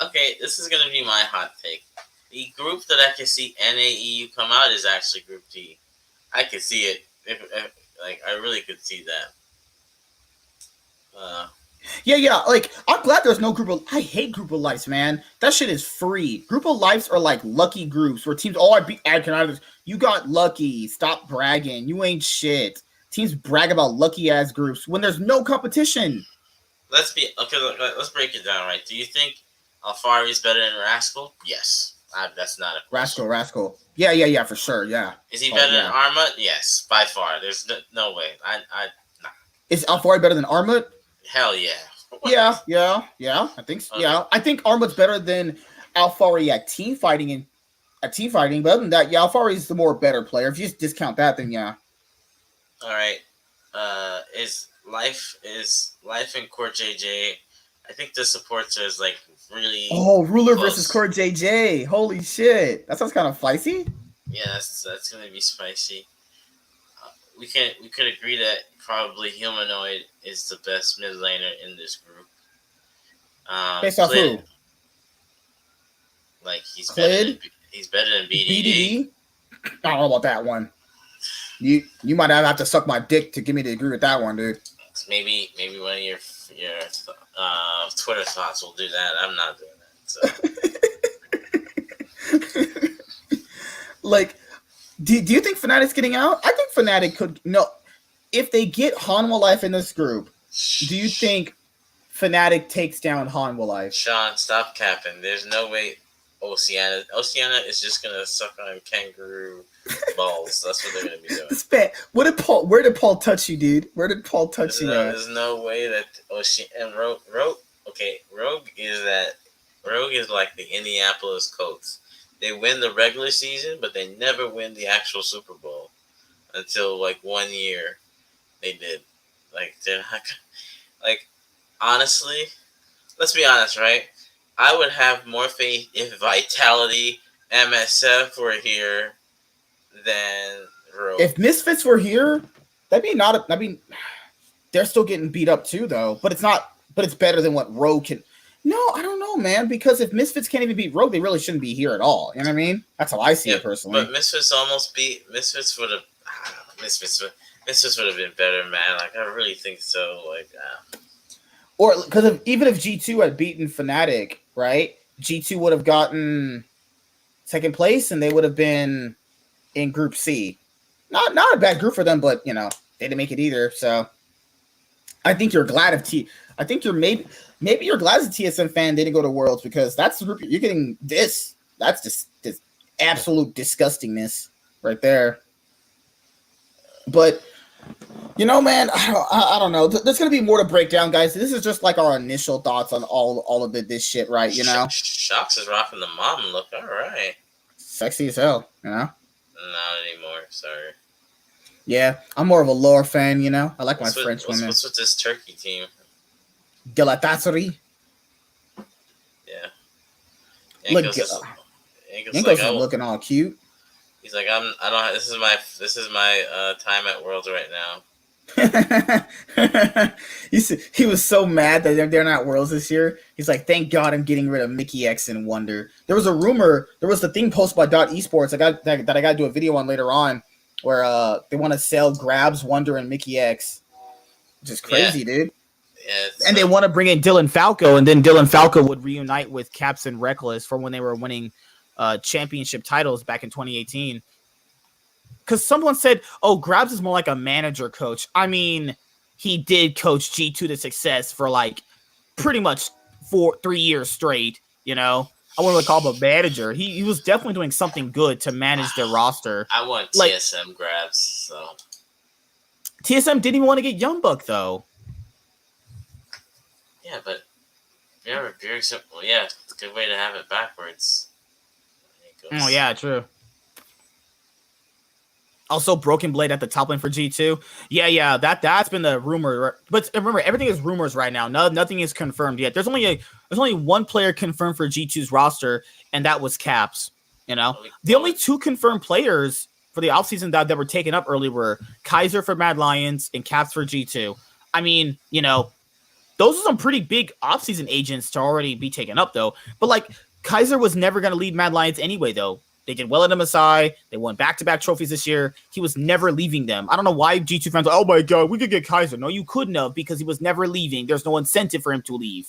Okay, this is going to be my hot take. The group that I can see NAEU come out is actually Group D. I could see it. Like, I really could see that. Yeah. Like, I'm glad there's no group of. I hate group of lives, man. That shit is free. Group of lives are like lucky groups where teams. Oh, you got lucky. Stop bragging. You ain't shit. Teams brag about lucky ass groups when there's no competition. Let's break it down, right? Do you think Alfari is better than Rascal? Yes. That's not a question. Rascal. Yeah, for sure. Yeah. Is he better than Armut? Yes, by far. There's no way. No. Is Alfari better than Armut? Hell yeah. Yeah. I think so. Okay. Yeah, I think Armut's better than Alfari at team fighting. But other than that, Alfari is the more better player. If you just discount that, then yeah. All right. Is life in Court JJ? I think the supports is like really. Oh, Ruler versus Court JJ! Holy shit, that sounds kind of spicy. Yeah, that's gonna be spicy. We could agree that probably Humanoid is the best mid laner in this group. Based off who? Like he's better than BDD. I don't know about that one. You might have to suck my dick to get me to agree with that one, dude. Maybe one of your Twitter thoughts will do that. I'm not doing that. So. Like, do you think Fnatic's getting out? I think Fnatic could. No, if they get Hanwha Life in this group, do you think Fnatic takes down Hanwha Life? Sean, stop capping. There's no way Oceania is just gonna suck on kangaroo balls. That's what they're gonna be doing. Where did Paul touch you, dude? Where did Paul touch you? There's no way that Rogue. Okay, Rogue is like the Indianapolis Colts. They win the regular season, but they never win the actual Super Bowl until like 1 year. They did. Like they're not. Like honestly, let's be honest, right? I would have more faith if Vitality, MSF were here than Rogue. If Misfits were here, that'd be not. I mean, they're still getting beat up too, though. But it's not. But it's better than what Rogue can. No, I don't know, man. Because if Misfits can't even beat Rogue, they really shouldn't be here at all. You know what I mean? That's how I see it personally. But Misfits almost beat. Misfits would have been better, man. Like I really think so. Like. Or because even if G2 had beaten Fnatic, right? G2 would have gotten second place, and they would have been in Group C. Not a bad group for them, but they didn't make it either. So I think you're glad I think you're maybe you're glad as a TSM fan they didn't go to Worlds because that's the group you're getting. That's just this absolute disgustingness right there. But. Man, I don't know. There's gonna be more to break down, guys. This is just like our initial thoughts on all of this shit, right? Shox is rocking the mom look. All right, sexy as hell. Not anymore. Sorry. Yeah, I'm more of a lore fan. I like my French women. What's with this Turkey team? Galatasaray. Yeah. Yanko's looking all cute. He's like, This is my time at Worlds right now. He was so mad that they're not Worlds this year. He's like, thank God I'm getting rid of Mickey X and Wonder. There was a rumor, there was the thing posted by Esports that I got to do a video on later on where they want to sell Grabs, Wonder, and Mickey X. Which is crazy, dude. Yeah, and they want to bring in Dylan Falco, and then Dylan Falco would reunite with Caps and Reckless from when they were winning championship titles back in 2018. Because someone said, oh, Grabs is more like a manager coach. I mean, he did coach G2 to success for like pretty much 3 years straight, you know? I wouldn't really call him a manager. He was definitely doing something good to manage their roster. I want TSM Grabs, so. TSM didn't even want to get Young Buck, though. Yeah, but very simple. Yeah, it's a good way to have it backwards. Oh, yeah, true. Also, Broken Blade at the top lane for G2. Yeah, that's been the rumor. But remember, everything is rumors right now. Nothing is confirmed yet. There's only one player confirmed for G2's roster, and that was Caps. You know, the only two confirmed players for the offseason that were taken up early were Kaiser for Mad Lions and Caps for G2. I mean, you know, those are some pretty big offseason agents to already be taken up, though. But like, Kaiser was never going to leave Mad Lions anyway, though. They did well at MSI. They won back-to-back trophies this year. He was never leaving them. I don't know why G2 fans are, oh my God, we could get Kaiser. No, you couldn't have because he was never leaving. There's no incentive for him to leave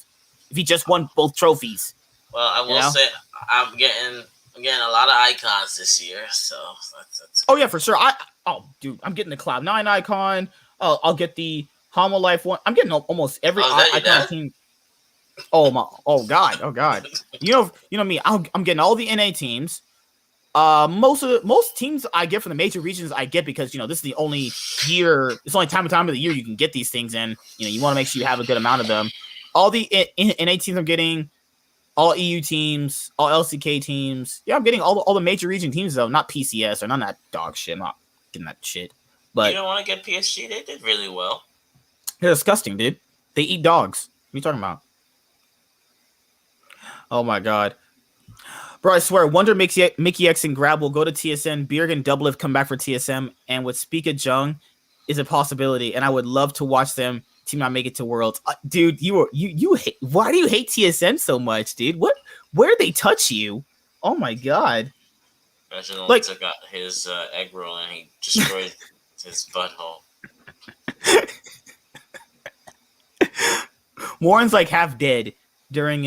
if he just won both trophies. Well, I will say I'm getting a lot of icons this year, so that's oh yeah, for sure. I'm getting the Cloud9 icon. I'll get the Homo Life one. I'm getting almost every icon team. Oh God. You know me. I'm getting all the NA teams. Most teams I get from the major regions I get because, you know, this is the only year, it's the only time of the year you can get these things in. You know, you want to make sure you have a good amount of them. All the NA teams I'm getting, all EU teams, all LCK teams. Yeah, I'm getting all the major region teams though, not PCS or none of that dog shit. I'm not getting that shit. But you don't want to get PSG? They did really well. They're disgusting, dude. They eat dogs. What are you talking about? Oh my God. Bro, I swear, Wonder, Mickey X, and Grab will go to TSM. Bjerg and Doublelift come back for TSM, and with Spica Jung is a possibility. And I would love to watch them team not make it to Worlds. Dude, you hate, why do you hate TSM so much, dude? Where they touch you? Oh my God! Reginald took out his egg roll and he destroyed his butthole. Warren's like half dead during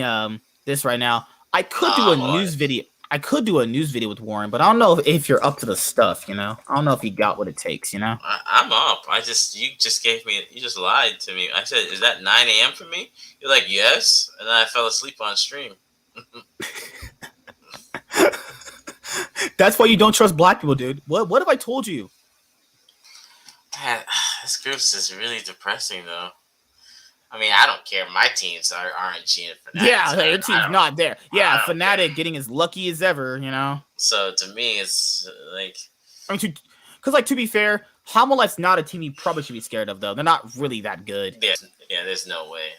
this right now. I could do a news video. I could do a news video with Warren, but I don't know if you're up to the stuff, you know? I don't know if you got what it takes, you know? I'm up. You just lied to me. I said, is that 9 a.m. for me? You're like, yes. And then I fell asleep on stream. That's why you don't trust black people, dude. What have I told you? Man, this group is really depressing, though. I mean, I don't care. My teams are RNG and Fnatic. Yeah, your team's not there. Yeah, Fnatic getting as lucky as ever, you know? So, to me, it's like... I mean, because, to be fair, Homolife's not a team you probably should be scared of, though. They're not really that good. Yeah, there's no way.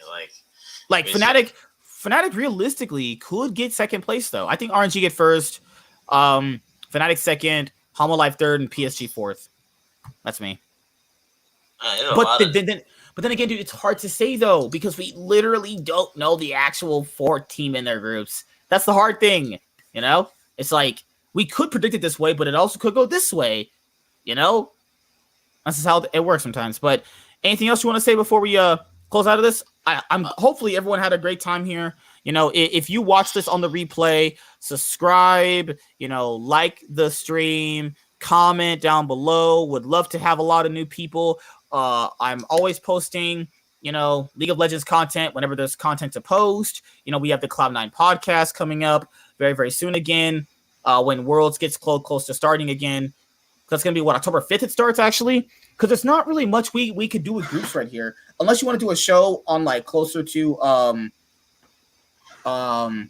Like Fnatic realistically could get second place, though. I think RNG get first, Fnatic second, Homolife third, and PSG fourth. That's me. But then again, dude, it's hard to say, though, because we literally don't know the actual fourth team in their groups. That's the hard thing, you know? It's like, we could predict it this way, but it also could go this way, you know? That's just how it works sometimes. But anything else you want to say before we close out of this? Hopefully everyone had a great time here. You know, if you watch this on the replay, subscribe, you know, like the stream, comment down below. Would love to have a lot of new people. I'm always posting, you know, League of Legends content whenever there's content to post. You know, we have the Cloud9 podcast coming up very, very soon again when Worlds gets close to starting again. That's going to be, October 5th it starts, actually? Because there's not really much we could do with groups right here. Unless you want to do a show on, like, closer to,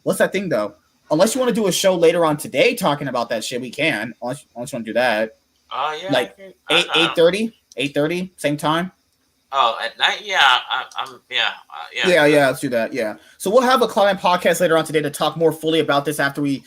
what's that thing, though? Unless you want to do a show later on today talking about that shit, we can. Unless you want to do that. Yeah. Like, 8:30? 8:30, same time. Oh, at night, yeah. Yeah. Let's do that. Yeah. So we'll have a client podcast later on today to talk more fully about this after we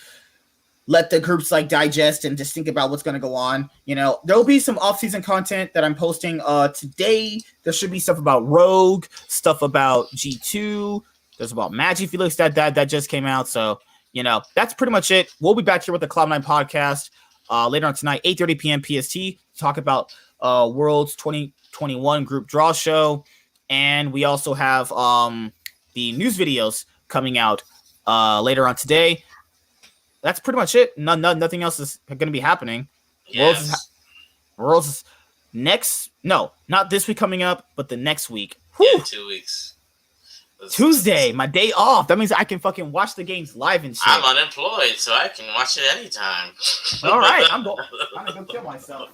let the groups like digest and just think about what's going to go on. You know, there'll be some off-season content that I'm posting today. There should be stuff about Rogue, stuff about G2. There's about Magic Felix that just came out. So, you know, that's pretty much it. We'll be back here with the Cloud9 podcast later on tonight, 8:30 p.m. PST, to talk about Worlds 2021 group draw show. And we also have the news videos coming out later on today. That's pretty much it. Nothing else is going to be happening. Yes. Worlds is next. No, not this week coming up, but the next week. Yeah, 2 weeks. Tuesday, my day off. That means I can fucking watch the games live and shit. I'm unemployed, so I can watch it anytime. All right, I'm going to kill myself.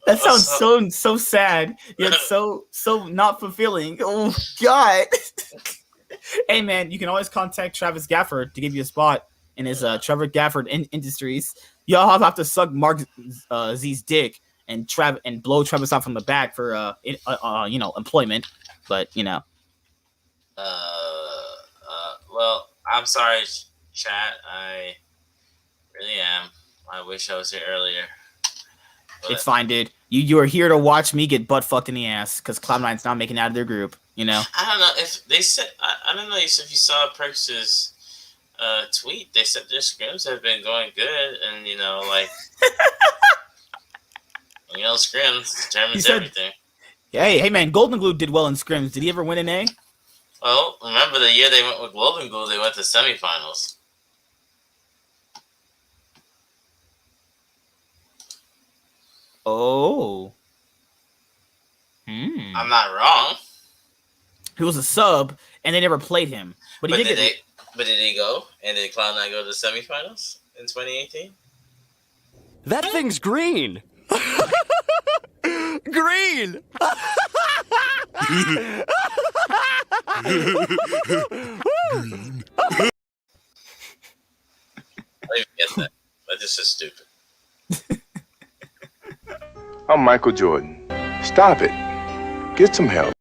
That sounds so sad, yet so not fulfilling. Oh God! Hey man, you can always contact Travis Gafford to give you a spot in his Trevor Gafford Industries. Y'all have to suck Mark Z's dick and blow Travis out from the back for employment. But you know. Well, I'm sorry, chat. I really am. I wish I was here earlier. But it's fine, dude. You are here to watch me get butt fucked in the ass because Cloud9's not making it out of their group. You know. I don't know if they said. I don't know if you saw Perks's tweet. They said their scrims have been going good, and you know, like scrims determines everything. Hey man, Golden Glue did well in scrims. Did he ever win an A? Well, remember the year they went with Golden Glue? They went to semifinals. Oh. I'm not wrong. He was a sub, and they never played him. But he did he go? And did Cloud9 go to the semifinals in 2018? That thing's green. Green. I don't even get that. That's just so stupid. I'm Michael Jordan. Stop it. Get some help.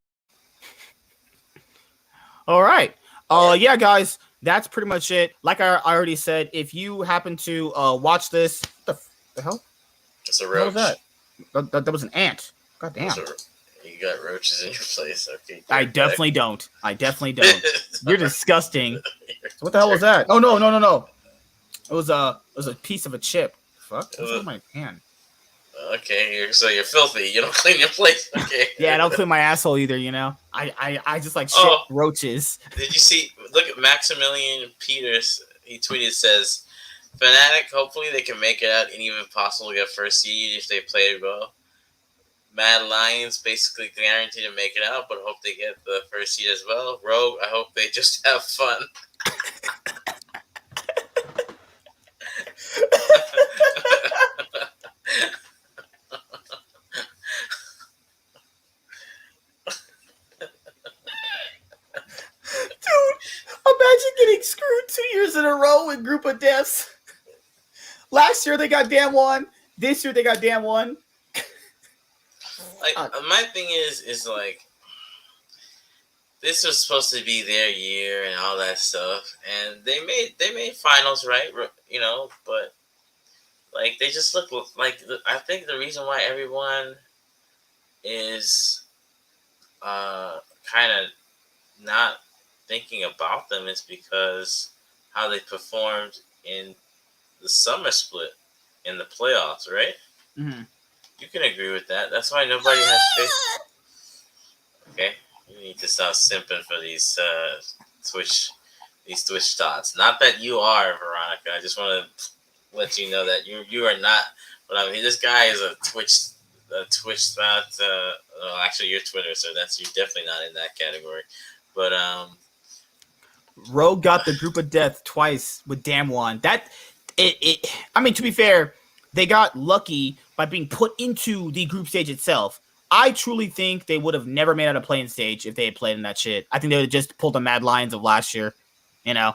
All right. Yeah, guys, that's pretty much it. Like I already said, if you happen to watch this, the hell? It's a roach. What was that? That was an ant. God damn. You got roaches in your place. Okay. I definitely don't. You're disgusting. So what the hell was that? Oh no. It was a piece of a chip. Fuck. What's on my hand? Okay, so you're filthy. You don't clean your place. Okay. Yeah, I don't clean my asshole either. You know, I just like shit roaches. Did you see? Look at Maximilian Peters. He tweeted, says, "Fnatic. Hopefully they can make it out and even possible to get first seed if they played well. Mad Lions basically guaranteed to make it out, but hope they get the first seed as well. Rogue. I hope they just have fun." Imagine getting screwed 2 years in a row with Group of Deaths. Last year they got damn one. This year they got damn one. Like my thing is like this was supposed to be their year and all that stuff, and they made finals, right? You know, but like they just look like I think the reason why everyone is kind of not thinking about them is because how they performed in the summer split in the playoffs, right? Mm-hmm. You can agree with that. That's why nobody has faith. Okay, you need to stop simping for these Twitch thoughts. Not that you are, Veronica. I just want to let you know that you are not. But I mean, this guy is a Twitch thought. Well, actually, you're Twitter, so you're definitely not in that category. But Rogue got the Group of Death twice with Damwon. I mean, to be fair, they got lucky by being put into the group stage itself. I truly think they would have never made out a playing stage if they had played in that shit. I think they would have just pulled the Mad Lions of last year, you know.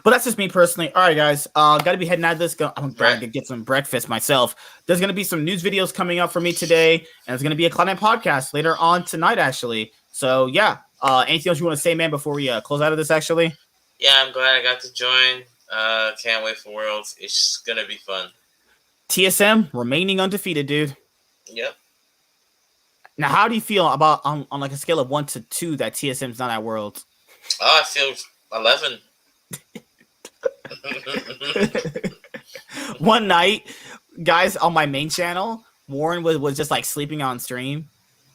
But that's just me personally. All right, guys. Got to be heading out of this. I'm trying to get some breakfast myself. There's going to be some news videos coming up for me today, and there's going to be a Cloud9 podcast later on tonight, actually. So, yeah. Anything else you want to say, man, before we close out of this, actually? Yeah, I'm glad I got to join. Can't wait for Worlds. It's going to be fun. TSM remaining undefeated, dude. Yep. Now, how do you feel about on like a scale of 1 to 2 that TSM's not at Worlds? Oh, I feel 11. One night, guys, on my main channel, Warren was just like sleeping on stream.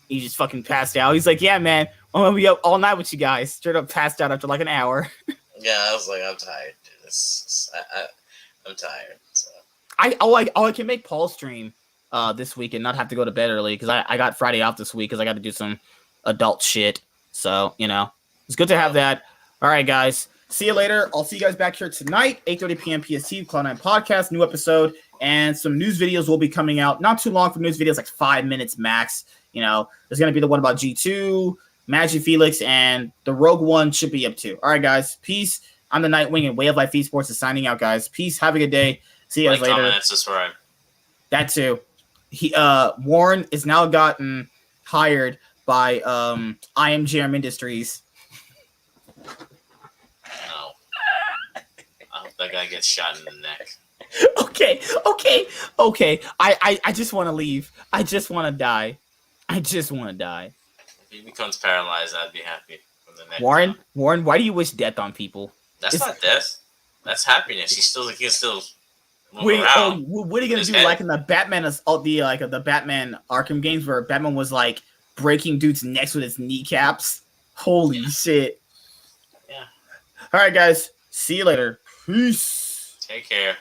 He just fucking passed out. He's like, yeah, man, I'm gonna be up all night with you guys. Straight up passed out after like an hour. Yeah, I was like, I'm tired, dude. I'm tired. So. I can make Paul stream this week and not have to go to bed early because I got Friday off this week because I got to do some adult shit. So, you know, it's good to have that. All right, guys. See you later. I'll see you guys back here tonight, 8:30 p.m. PST, Cloud9 Podcast, new episode, and some news videos will be coming out. Not too long for news videos, like 5 minutes max. You know, there's going to be the one about G2, Magic Felix, and the Rogue One should be up too. All right, guys. Peace. I'm the Nightwing, and Way of Life Esports is signing out, guys. Peace. Have a good day. See you guys later. Comment, subscribe. That too. Warren is now gotten hired by IMGM Industries. No. I hope that guy gets shot in the neck. Okay. I just want to leave. I just want to die. If he becomes paralyzed, I'd be happy from the neck. Warren, why do you wish death on people? That's not death. That's happiness. He can still move Wait, around. what are you gonna His do? head. Like in the Batman, the Batman Arkham games, where Batman was like breaking dudes' necks with his kneecaps. Holy shit! Yeah. All right, guys. See you later. Peace. Take care.